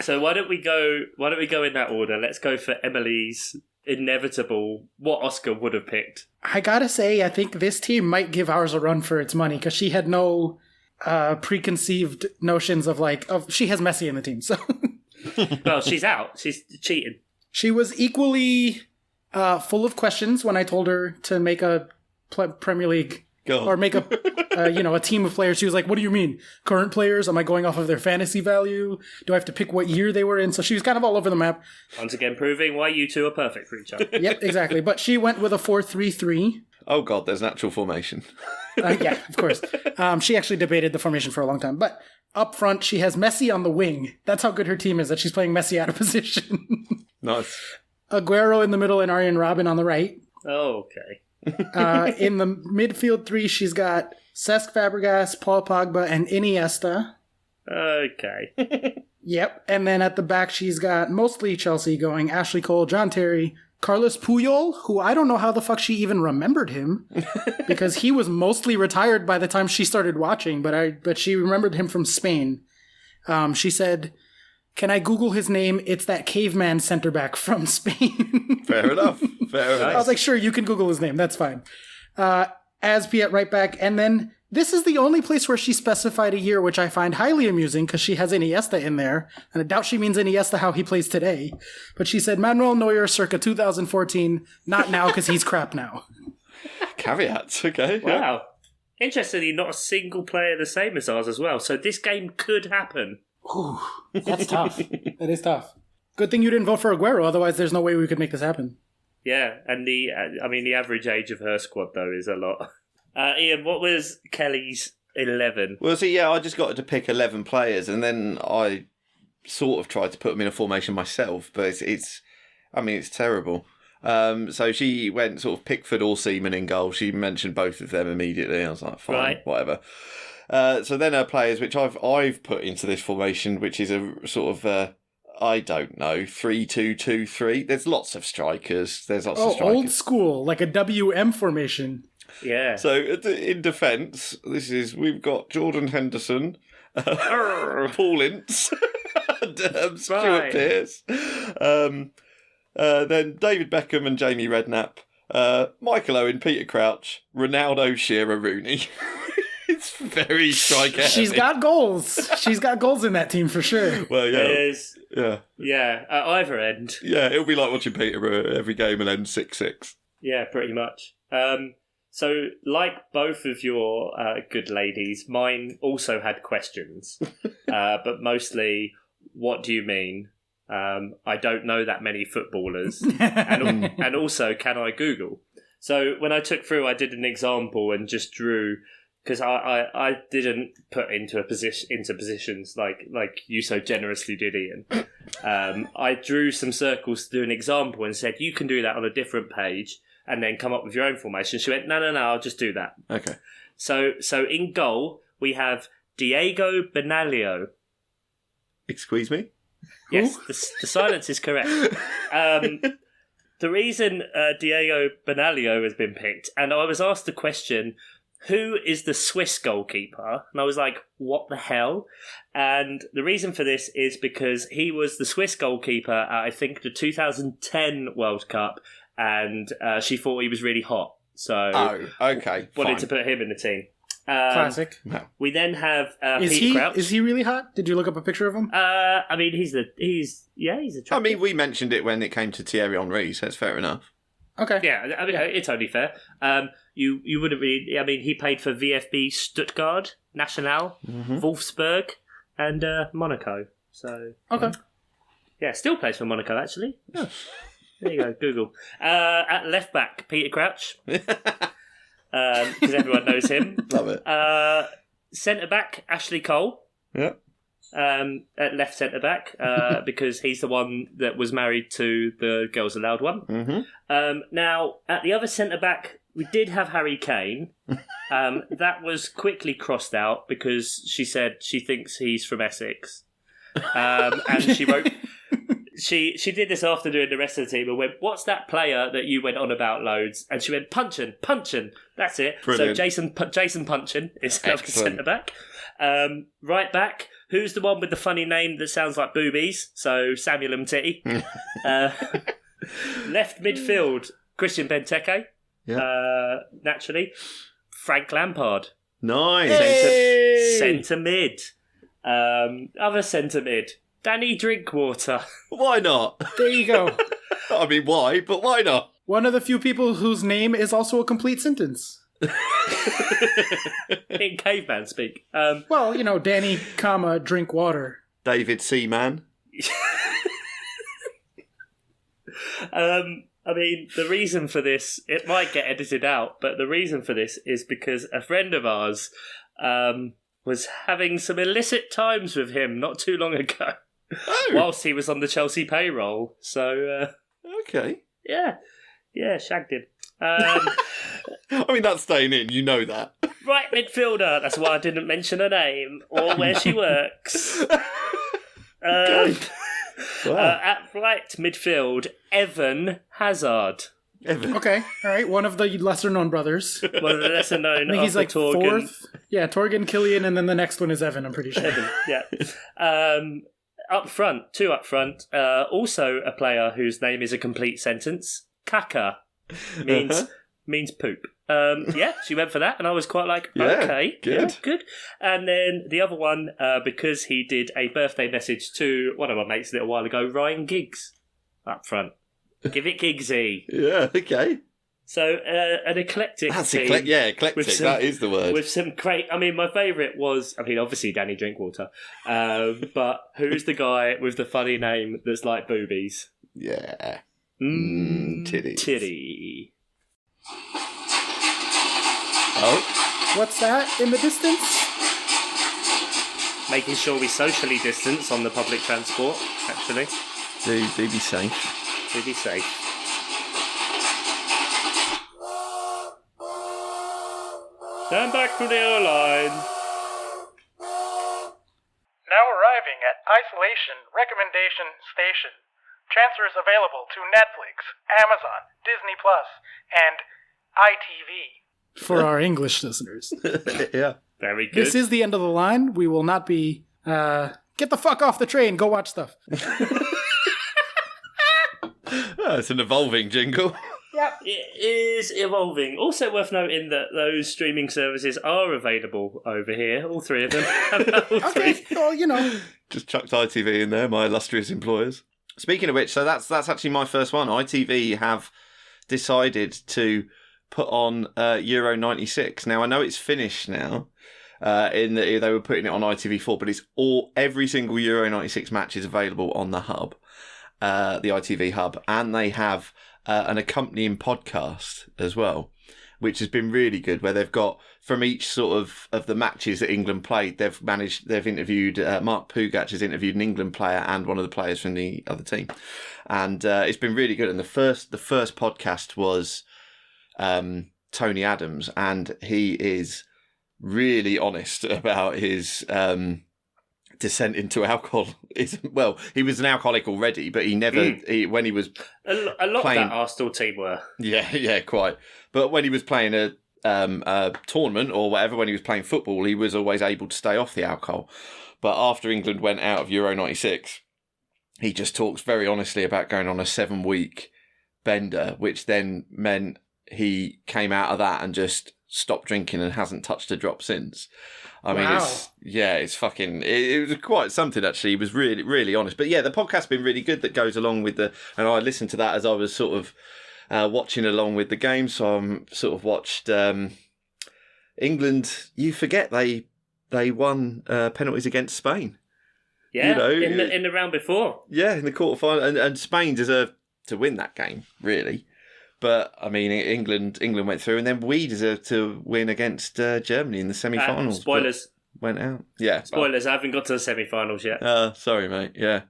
So why don't we go in that order? Let's go for Emily's inevitable, what Oscar would have picked. I gotta say, I think this team might give ours a run for its money, because she had no preconceived notions of she has Messi in the team, so... Well, she's out. She's cheating. She was equally full of questions when I told her to make a Premier League or make a a team of players. She was like, "What do you mean? Current players? Am I going off of their fantasy value? Do I have to pick what year they were in?" So she was kind of all over the map. Once again, proving why you two are perfect for each other. Yep, exactly. But she went with a 4-3-3. Oh God, there's an actual formation. Yeah, of course. She actually debated the formation for a long time. But up front, she has Messi on the wing. That's how good her team is, that she's playing Messi out of position. Nice. Aguero in the middle and Arjen Robben on the right. Oh, okay. In the midfield three, she's got Cesc Fabregas, Paul Pogba, and Iniesta. Okay. Yep. And then at the back, she's got mostly Chelsea going Ashley Cole, John Terry, Carlos Puyol, who I don't know how the fuck she even remembered him, because he was mostly retired by the time she started watching, but she remembered him from Spain. She said, "Can I Google his name? It's that caveman center back from Spain." Fair enough. Fair enough. I was like, sure, you can Google his name. That's fine. Aspi at right back. And then this is the only place where she specified a year, which I find highly amusing because she has Iniesta in there. And I doubt she means Iniesta how he plays today. But she said Manuel Neuer circa 2014. Not now because he's crap now. Caveats. Okay. Wow. Interestingly, not a single player the same as ours as well. So this game could happen. Ooh, that's tough. That is tough. Good thing you didn't vote for Aguero. Otherwise, there's no way we could make this happen. Yeah, and the average age of her squad, though, is a lot. Ian, what was Kelly's 11? Well, see, I just got to pick 11 players, and then I sort of tried to put them in a formation myself, but it's terrible. So she went sort of Pickford or Seaman in goal. She mentioned both of them immediately. I was like, fine, right. Whatever. So then her players, which I've put into this formation, which is a sort of I don't know, 3-2-2-3. There's lots of strikers. Old school, like a WM formation. Yeah. So in defence, we've got Jordan Henderson, Paul Ince, and, Stuart Pearce, then David Beckham and Jamie Redknapp, Michael Owen, Peter Crouch, Ronaldo, Shearer, Rooney. It's very striker heavy. She's got goals. She's got goals in that team for sure. Well, yeah. It is. Yeah. Yeah, at either end. Yeah, it'll be like watching Peterborough every game and end 6-6. Yeah, pretty much. So, like both of your good ladies, mine also had questions. But mostly, what do you mean? I don't know that many footballers. and also, can I Google? So, when I took through, I did an example and just drew... Because I didn't put into positions like you so generously did, Ian. I drew some circles to do an example and said, you can do that on a different page and then come up with your own formation. She went, no, I'll just do that. Okay. So in goal, we have Diego Benaglio. Excuse me? Yes, the silence is correct. The reason Diego Benaglio has been picked, and I was asked the question... Who is the Swiss goalkeeper? And I was like, what the hell? And the reason for this is because he was the Swiss goalkeeper at, I think, the 2010 World Cup, and she thought he was really hot. So, okay, wanted to put him in the team. Classic. No. We then have Peter Crouch. Is he really hot? Did you look up a picture of him? I mean, he's attractive. I mean, we mentioned it when it came to Thierry Henry, so that's fair enough. Okay. Yeah, I mean, it's only fair. You wouldn't really... I mean, he played for VfB Stuttgart, Nacional, Wolfsburg, and Monaco. So... Okay. Yeah, still plays for Monaco, actually. Oh. There you go, Google. At left back, Peter Crouch. Because everyone knows him. Love it. Centre back, Ashley Cole. Yeah. At left centre back, because he's the one that was married to the Girls Aloud one. Mm-hmm. Now, at the other centre back, we did have Harry Kane. That was quickly crossed out because she said she thinks he's from Essex. And she wrote... She did this after doing the rest of the team and went, what's that player that you went on about loads? And she went, Punchin. That's it. Brilliant. So Jason Punchin is another centre back. Right back, Who's the one with the funny name that sounds like boobies? So Samuel Umtiti. Left midfield, Christian Benteke. Yeah. Naturally. Frank Lampard. Nice. Centre mid. Other centre mid. Danny Drinkwater. Why not? There you go. I mean, why? But why not? One of the few people whose name is also a complete sentence. In caveman speak. Well, Danny, drink water. David Seaman. I mean, the reason for this, it might get edited out, but the reason for this is because a friend of ours was having some illicit times with him not too long ago, whilst he was on the Chelsea payroll. So, okay. Yeah, shagged him. I mean, that's staying in, you know that. Right midfielder, that's why I didn't mention her name, or where she works. At right midfield, Evan Hazard. Evan. Okay, all right. One of the lesser-known brothers. One of the lesser-known. I think he's like Torgan. fourth. Yeah, Torgan, Killian, and then the next one is Evan, I'm pretty sure. Evan, yeah. Up front, also a player whose name is a complete sentence. Kaka means poop. She went for that, and I was quite like, okay, good. Yeah, good. And then the other one, because he did a birthday message to one of my mates a little while ago, Ryan Giggs, up front. Give it Giggsy. Yeah, okay. So an eclectic That's team. eclectic, that is the word. With some great... I mean, my favourite was... I mean, obviously Danny Drinkwater. But who's the guy with the funny name that's like boobies? Yeah. Titty. Oh. What's that in the distance? Making sure we socially distance on the public transport, actually. Do be safe. Do be safe. Stand back to the O-line. Now arriving at Isolation Recommendation Station. Transfers available to Netflix, Amazon, Disney Plus, and ITV. For our English listeners. Yeah. Very good. This is the end of the line. We will not be... get the fuck off the train. Go watch stuff. It's an evolving jingle. Yep. It is evolving. Also worth noting that those streaming services are available over here. All three of them. Okay, well, Just chucked ITV in there, my illustrious employers. Speaking of which, so that's actually my first one. ITV have decided to put on Euro 96. Now, I know it's finished now. They were putting it on ITV4, but it's every single Euro 96 match is available on the hub, the ITV hub, and they have an accompanying podcast as well, which has been really good, where they've got from each sort of the matches that England played, they've interviewed Mark Pugac has interviewed an England player and one of the players from the other team, and it's been really good. And the first podcast was Tony Adams, and he is really honest about his descent into alcohol. He was an alcoholic already, but he never when he was a lot playing, of that Arsenal team were. Yeah, quite. But when he was playing a tournament or whatever, when he was playing football, he was always able to stay off the alcohol. But after England went out of Euro 96, he just talks very honestly about going on a 7-week bender, which then meant he came out of that and just stopped drinking and hasn't touched a drop since. I mean, it's fucking... It was quite something, actually. He was really, really honest. But yeah, the podcast's been really good that goes along with the... And I listened to that as I was sort of watching along with the game. So I sort of watched England. You forget they won penalties against Spain. Yeah, in the round before. Yeah, in the quarterfinal. And Spain deserved to win that game, really. But, I mean, England went through, and then we deserved to win against Germany in the semi-finals. Spoilers. Went out. Yeah. Spoilers, I haven't got to the semi-finals yet. Sorry, mate. Yeah.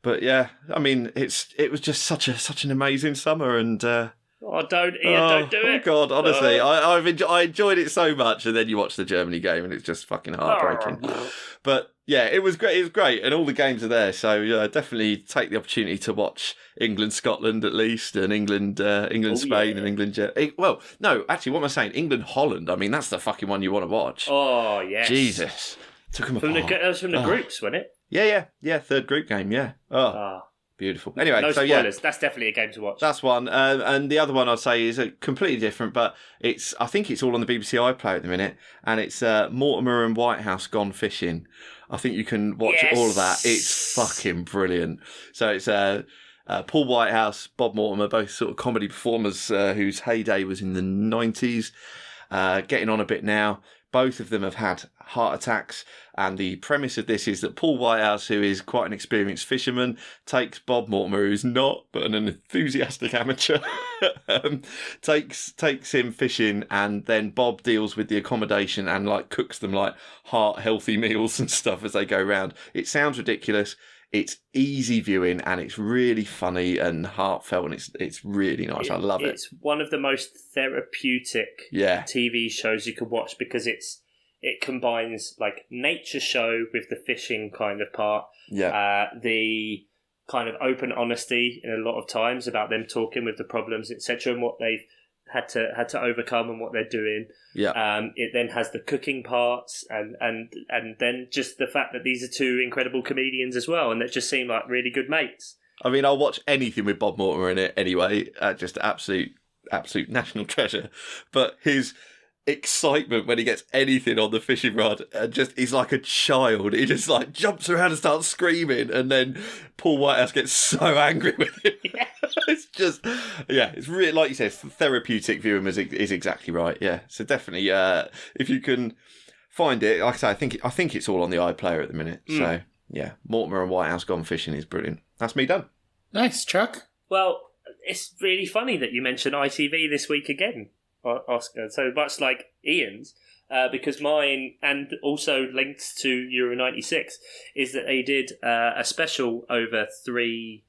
But, yeah, I mean, it was just such an amazing summer, and... don't do it. Oh, God, honestly, I enjoyed it so much, and then you watch the Germany game, and it's just fucking heartbreaking. But... yeah, it was great. It was great, and all the games are there. So definitely take the opportunity to watch England, Scotland at least, and England, Spain, and England. Well, no, actually, what am I saying? England, Holland. I mean, that's the fucking one you want to watch. Oh yes, Jesus, Took them That apart. was from the groups, wasn't it? Yeah. Third group game. Yeah. Oh, beautiful. Anyway, no so spoilers. That's definitely a game to watch. that's one. And the other one I'd say is completely different, but I think it's all on the BBC iPlayer at the minute, and it's Mortimer and Whitehouse Gone Fishing. I think you can watch all of that. It's fucking brilliant. So it's Paul Whitehouse, Bob Mortimer, both sort of comedy performers whose heyday was in the 90s, getting on a bit now. Both of them have had heart attacks, and the premise of this is that Paul Whitehouse, who is quite an experienced fisherman, takes Bob Mortimer, who's not, but an enthusiastic amateur, takes him fishing, and then Bob deals with the accommodation and like cooks them like heart-healthy meals and stuff as they go round. It sounds ridiculous. It's easy viewing, and it's really funny and heartfelt, and it's really nice. I love it. It's one of the most therapeutic TV shows you could watch because it combines like nature show with the fishing kind of part. The kind of open honesty in a lot of times about them talking with the problems, etc., and what they've had to overcome and what they're doing. It then has the cooking parts and then just the fact that these are two incredible comedians as well, and that just seem like really good mates. I mean, I'll watch anything with Bob Mortimer in it anyway. Just absolute national treasure. But his excitement when he gets anything on the fishing rod, he's like a child. He just like jumps around and starts screaming, and then Paul Whitehouse gets so angry with him. It's just, it's really, like you said, therapeutic viewing is exactly right. Yeah, so definitely, if you can find it, like I say, I think it's all on the iPlayer at the minute. So yeah, Mortimer and Whitehouse Gone Fishing is brilliant. That's me done. Nice, Chuck. Well, it's really funny that you mentioned ITV this week again, Oscar. So much like Ian's, because mine, and also linked to Euro 96, is that they did a special over 3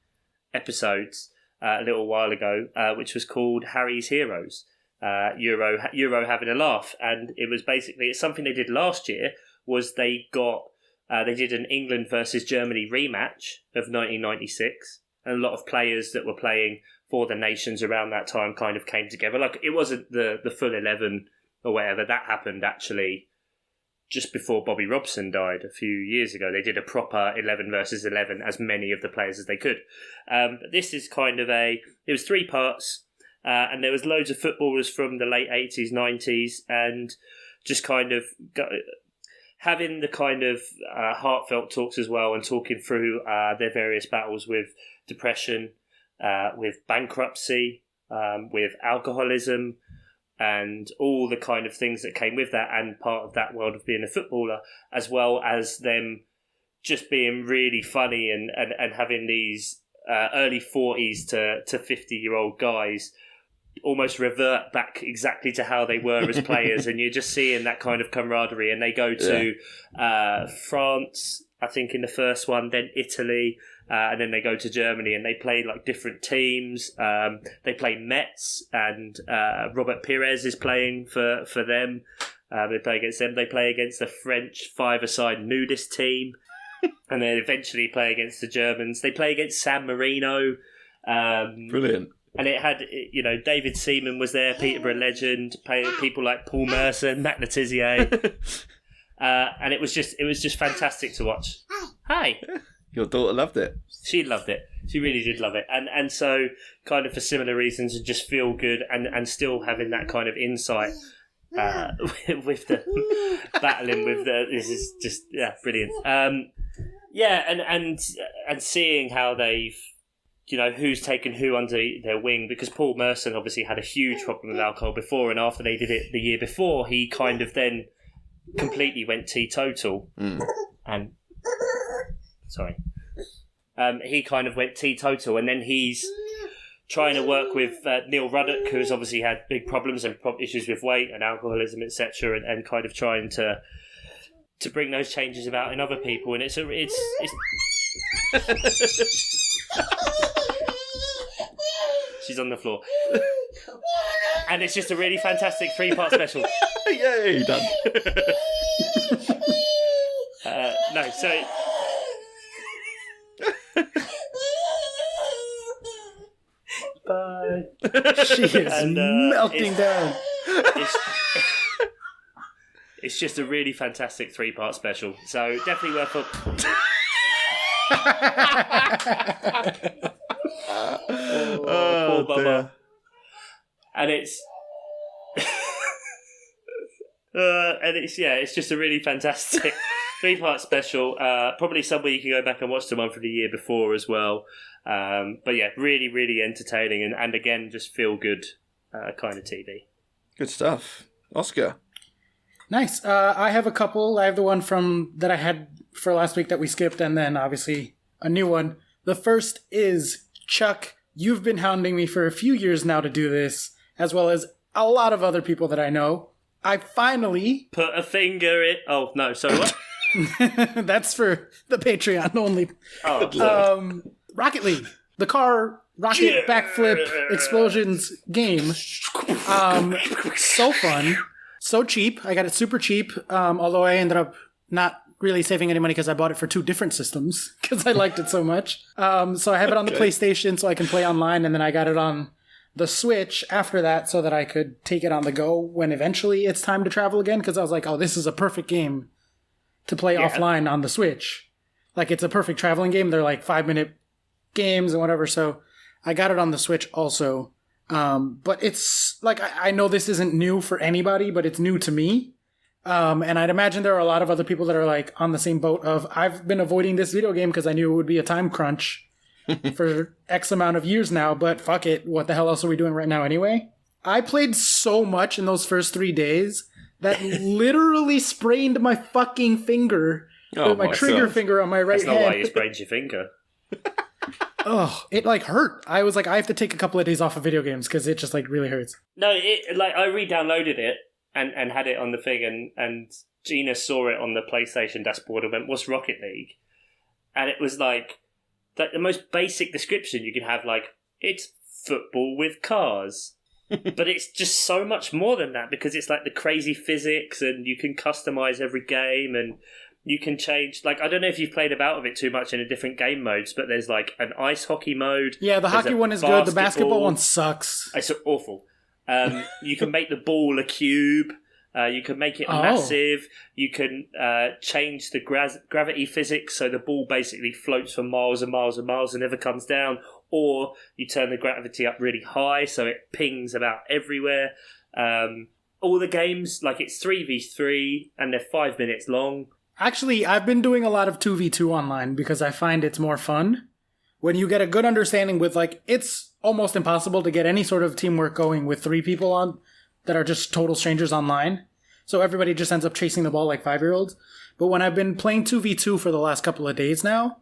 episodes a little while ago, which was called Harry's Heroes. Euro having a laugh, and it was basically, it's something they did last year. Was they did an England versus Germany rematch of 1996, and a lot of players that were playing for the nations around that time kind of came together. Like, it wasn't the full 11 or whatever. That happened actually just before Bobby Robson died a few years ago. They did a proper 11 versus 11, as many of the players as they could. But this is kind of it was 3 parts, and there was loads of footballers from the late 80s, 90s, and just kind of having the kind of heartfelt talks as well, and talking through their various battles with depression, with bankruptcy, with alcoholism, and all the kind of things that came with that, and part of that world of being a footballer, as well as them just being really funny and having these early 40s to 50-year-old guys almost revert back exactly to how they were as players. And you're just seeing that kind of camaraderie. And they go to France, I think, in the first one, then Italy, and then they go to Germany, and they play like different teams. They play Metz, and Robert Pires is playing for them. They play against them. They play against the French 5-a-side nudist team, and then eventually play against the Germans. They play against San Marino. Brilliant. And it had, David Seaman was there, Peterborough legend, people like Paul Merson, Matt Letizia. And it was just fantastic to watch. Hi. Your daughter loved it. She loved it. She really did love it. And so, kind of for similar reasons, and just feel good, and still having that kind of insight with the battling with this is just brilliant. And seeing how they've, who's taken who under their wing, because Paul Merson obviously had a huge problem with alcohol before, and after they did it the year before, he kind of then completely went teetotal. And he kind of went teetotal, and then he's trying to work with Neil Ruddock, who's obviously had big problems and issues with weight and alcoholism, etc., and kind of trying to bring those changes about in other people. And it's she's on the floor, and it's just a really fantastic 3-part special. Yay, done. Bye. She is melting down. It's just a really fantastic 3-part special. So definitely worth it. Poor Bubba. And it's it's just a really fantastic 3-part special. Probably somewhere you can go back and watch the one from the year before as well. But yeah, really, really entertaining and again, just feel good kind of TV. Good stuff. Oscar. Nice. I have a couple. I have the one that I had for last week that we skipped, and then obviously a new one. The first is Chuck. You've been hounding me for a few years now to do this, as well as a lot of other people that I know. I finally put a finger in. Oh no! Sorry, what? That's for the Patreon only. Oh, Rocket League, the car rocket backflip explosions game. So fun, so cheap. I got it super cheap. Although I ended up not really saving any money because I bought it for 2 different systems because I liked it so much. So I have it on the PlayStation so I can play online, and then I got it on the Switch after that so that I could take it on the go when eventually it's time to travel again, because I was like, oh, this is a perfect game to play offline on the Switch. Like, it's a perfect traveling game. They're like 5-minute games and whatever, so I got it on the Switch also. But it's like, I know this isn't new for anybody, but it's new to me. And I'd imagine there are a lot of other people that are like on the same boat of, I've been avoiding this video game because I knew it would be a time crunch for X amount of years now, but fuck it. What the hell else are we doing right now anyway? I played so much in those first 3 days that literally sprained my fucking finger. My trigger finger on my right hand. That's not why you sprained your finger. Oh, it like hurt. I was like, I have to take a couple of days off of video games because it just like really hurts. No, I re-downloaded it and had it on the thing, and Gina saw it on the PlayStation dashboard and went, "What's Rocket League?" And it was like the most basic description you can have, like, it's football with cars. But it's just so much more than that, because it's like the crazy physics, and you can customize every game, and you can change. Like, I don't know if you've played about with it too much in the different game modes, but there's like an ice hockey mode. Yeah, the hockey one is good. The basketball one sucks. It's awful. You can make the ball a cube. You can make it massive. You can change the gravity physics, so the ball basically floats for miles and miles and miles and never comes down. Or you turn the gravity up really high, so it pings about everywhere. All the games, like, it's 3v3, and they're 5 minutes long. Actually, I've been doing a lot of 2v2 online because I find it's more fun. When you get a good understanding with, like, it's almost impossible to get any sort of teamwork going with 3 people on that are just total strangers online. So everybody just ends up chasing the ball like 5-year-olds. But when I've been playing 2v2 for the last couple of days now,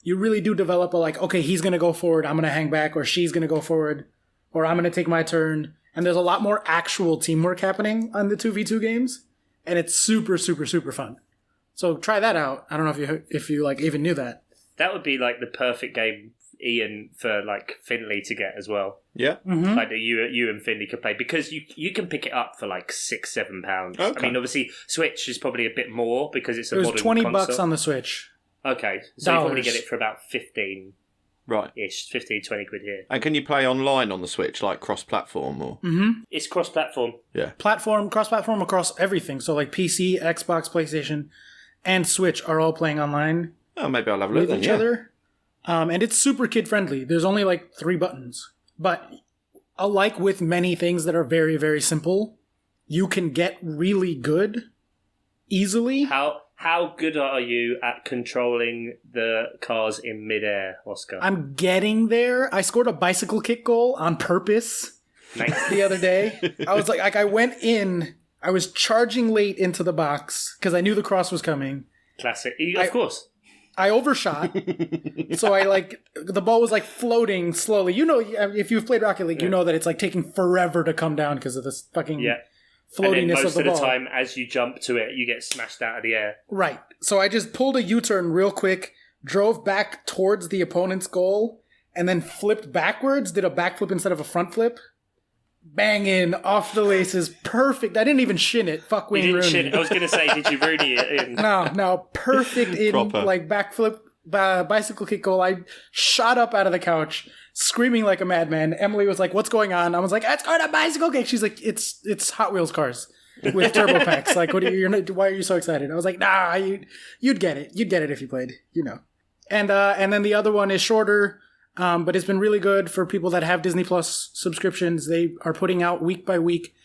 you really do develop a, like, okay, he's going to go forward, I'm going to hang back, or she's going to go forward, or I'm going to take my turn. And there's a lot more actual teamwork happening on the 2v2 games. And it's super, super, super fun. So try that out. I don't know if you like even knew that. That would be like the perfect game, Ian, for like Finley to get as well. Yeah. Mm-hmm. Like that you and Finley could play, because you can pick it up for like £6-7. Okay. I mean, obviously Switch is probably a bit more because it's a modern console. It was $20 on the Switch. Okay, so you probably get it for about 15. Right. Ish, 15, 20 quid here. And can you play online on the Switch, like cross-platform or? Mm-hmm. It's cross-platform. Yeah. Cross-platform across everything. So like PC, Xbox, PlayStation, and Switch are all playing online. Oh, maybe I'll have a look with each other. And it's super kid-friendly. There's only like 3 buttons. But alike with many things that are very, very simple, you can get really good easily. How good are you at controlling the cars in midair, Oscar? I'm getting there. I scored a bicycle kick goal on purpose the other day. I was like I went in, I was charging late into the box because I knew the cross was coming. Classic. Of course. I overshot. So the ball was like floating slowly. You know, if you've played Rocket League, you know that it's like taking forever to come down because of this fucking... Yeah. Floatiness and then most of the ball. time, as you jump to it, you get smashed out of the air. Right. So I just pulled a U-turn real quick, drove back towards the opponent's goal, and then flipped backwards, did a backflip instead of a front flip. Bang in, off the laces, perfect. I didn't even shin it. Fuck Wayne Rooney. Shin it. I was going to say, did you Rooney it in? No, perfect in, proper. Like backflip, bicycle kick goal. I shot up out of the couch, screaming like a madman. Emily was like, "What's going on?" I was like, "It's going a bicycle kick." She's like, "It's Hot Wheels cars." with turbo packs. Like, why are you so excited? I was like, nah, you'd get it. You'd get it if you played, And then the other one is shorter, but it's been really good for people that have Disney Plus subscriptions. They are putting out week by week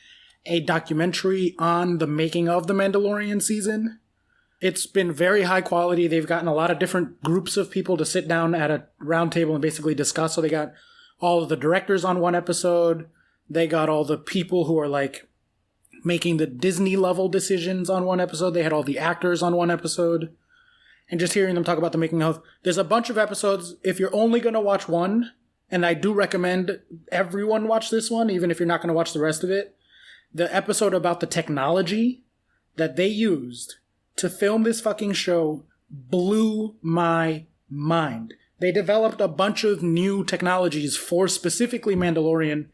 a documentary on the making of The Mandalorian season. It's been very high quality. They've gotten a lot of different groups of people to sit down at a round table and basically discuss. So they got all of the directors on one episode. They got all the people who are like making the Disney level decisions on one episode. They had all the actors on one episode. And just hearing them talk about the making of. There's a bunch of episodes. If you're only going to watch one, and I do recommend everyone watch this one, even if you're not going to watch the rest of it, the episode about the technology that they used to film this fucking show blew my mind. They developed a bunch of new technologies for specifically Mandalorian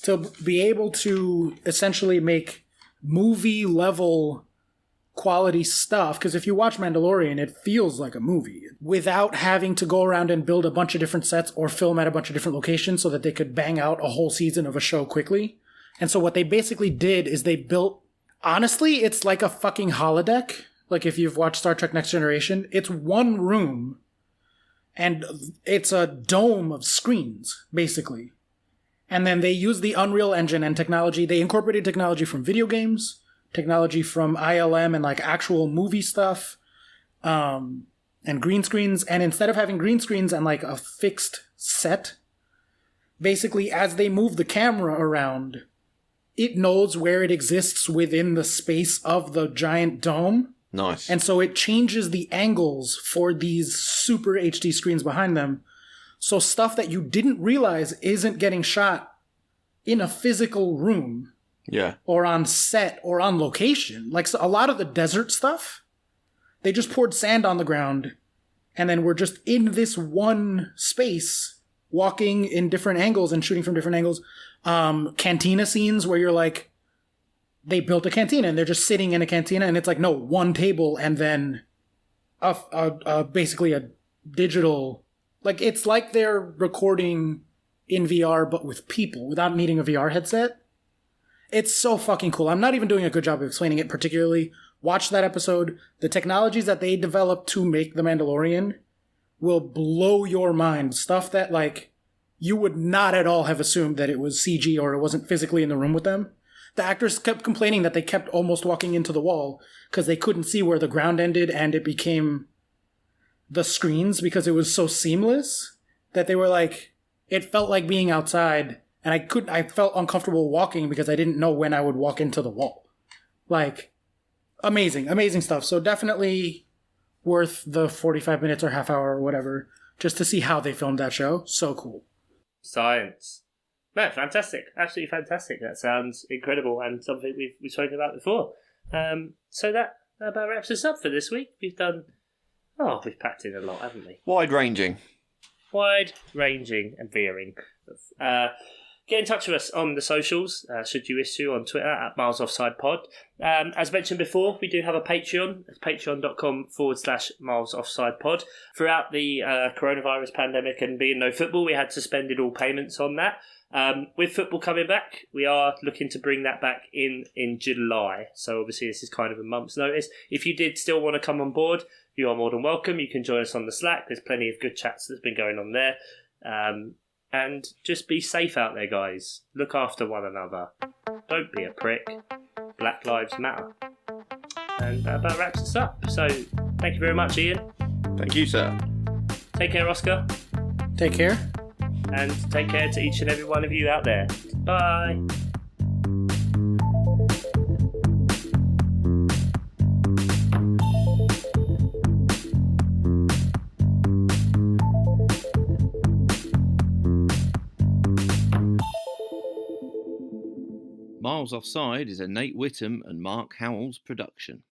to be able to essentially make movie-level quality stuff. Because if you watch Mandalorian, it feels like a movie. Without having to go around and build a bunch of different sets or film at a bunch of different locations so that they could bang out a whole season of a show quickly. And so what they basically did is they built... Honestly, it's like a fucking holodeck. Like if you've watched Star Trek Next Generation, it's one room and it's a dome of screens, basically. And then they use the Unreal Engine and technology. They incorporated technology from video games, technology from ILM and like actual movie stuff, and green screens. And instead of having green screens and like a fixed set, basically as they move the camera around, it knows where it exists within the space of the giant dome. Nice. And so it changes the angles for these super HD screens behind them. So stuff that you didn't realize isn't getting shot in a physical room. Yeah. Or on set or on location. Like so a lot of the desert stuff, they just poured sand on the ground and then we're just in this one space walking in different angles and shooting from different angles. Cantina scenes where you're like, they built a cantina and they're just sitting in a cantina and it's like, no, one table and then basically a digital, like it's like they're recording in VR but with people without needing a VR headset. It's so fucking cool. I'm not even doing a good job of explaining it particularly. Watch that episode. The technologies that they developed to make The Mandalorian will blow your mind. Stuff that like you would not at all have assumed that it was CG or it wasn't physically in the room with them. The actors kept complaining that they kept almost walking into the wall because they couldn't see where the ground ended and it became the screens because it was so seamless that they were like, it felt like being outside and I felt uncomfortable walking because I didn't know when I would walk into the wall. Like, amazing stuff. So definitely worth the 45 minutes or half hour or whatever just to see how they filmed that show. So cool. Science. No, fantastic. Absolutely fantastic. That sounds incredible and something we've spoken about before. So that about wraps us up for this week. We've packed in a lot, haven't we? Wide-ranging and veering. Get in touch with us on the socials, should you wish to, on Twitter at MilesOffsidePod. As mentioned before, we do have a Patreon. It's patreon.com/MilesOffsidePod. Throughout the coronavirus pandemic and being no football, we had suspended all payments on that. With football coming back, we are looking to bring that back in July. So obviously this is kind of a month's notice. If you did still want to come on board, you are more than welcome. You can join us on the Slack. There's plenty of good chats that's been going on there. And just be safe out there, guys. Look after one another. Don't be a prick. Black Lives Matter. And that about wraps us up. So thank you very much, Ian. Thank you, sir. Take care, Oscar. Take care. And take care to each and every one of you out there. Bye. Miles Offside is a Nate Whittam and Mark Howells production.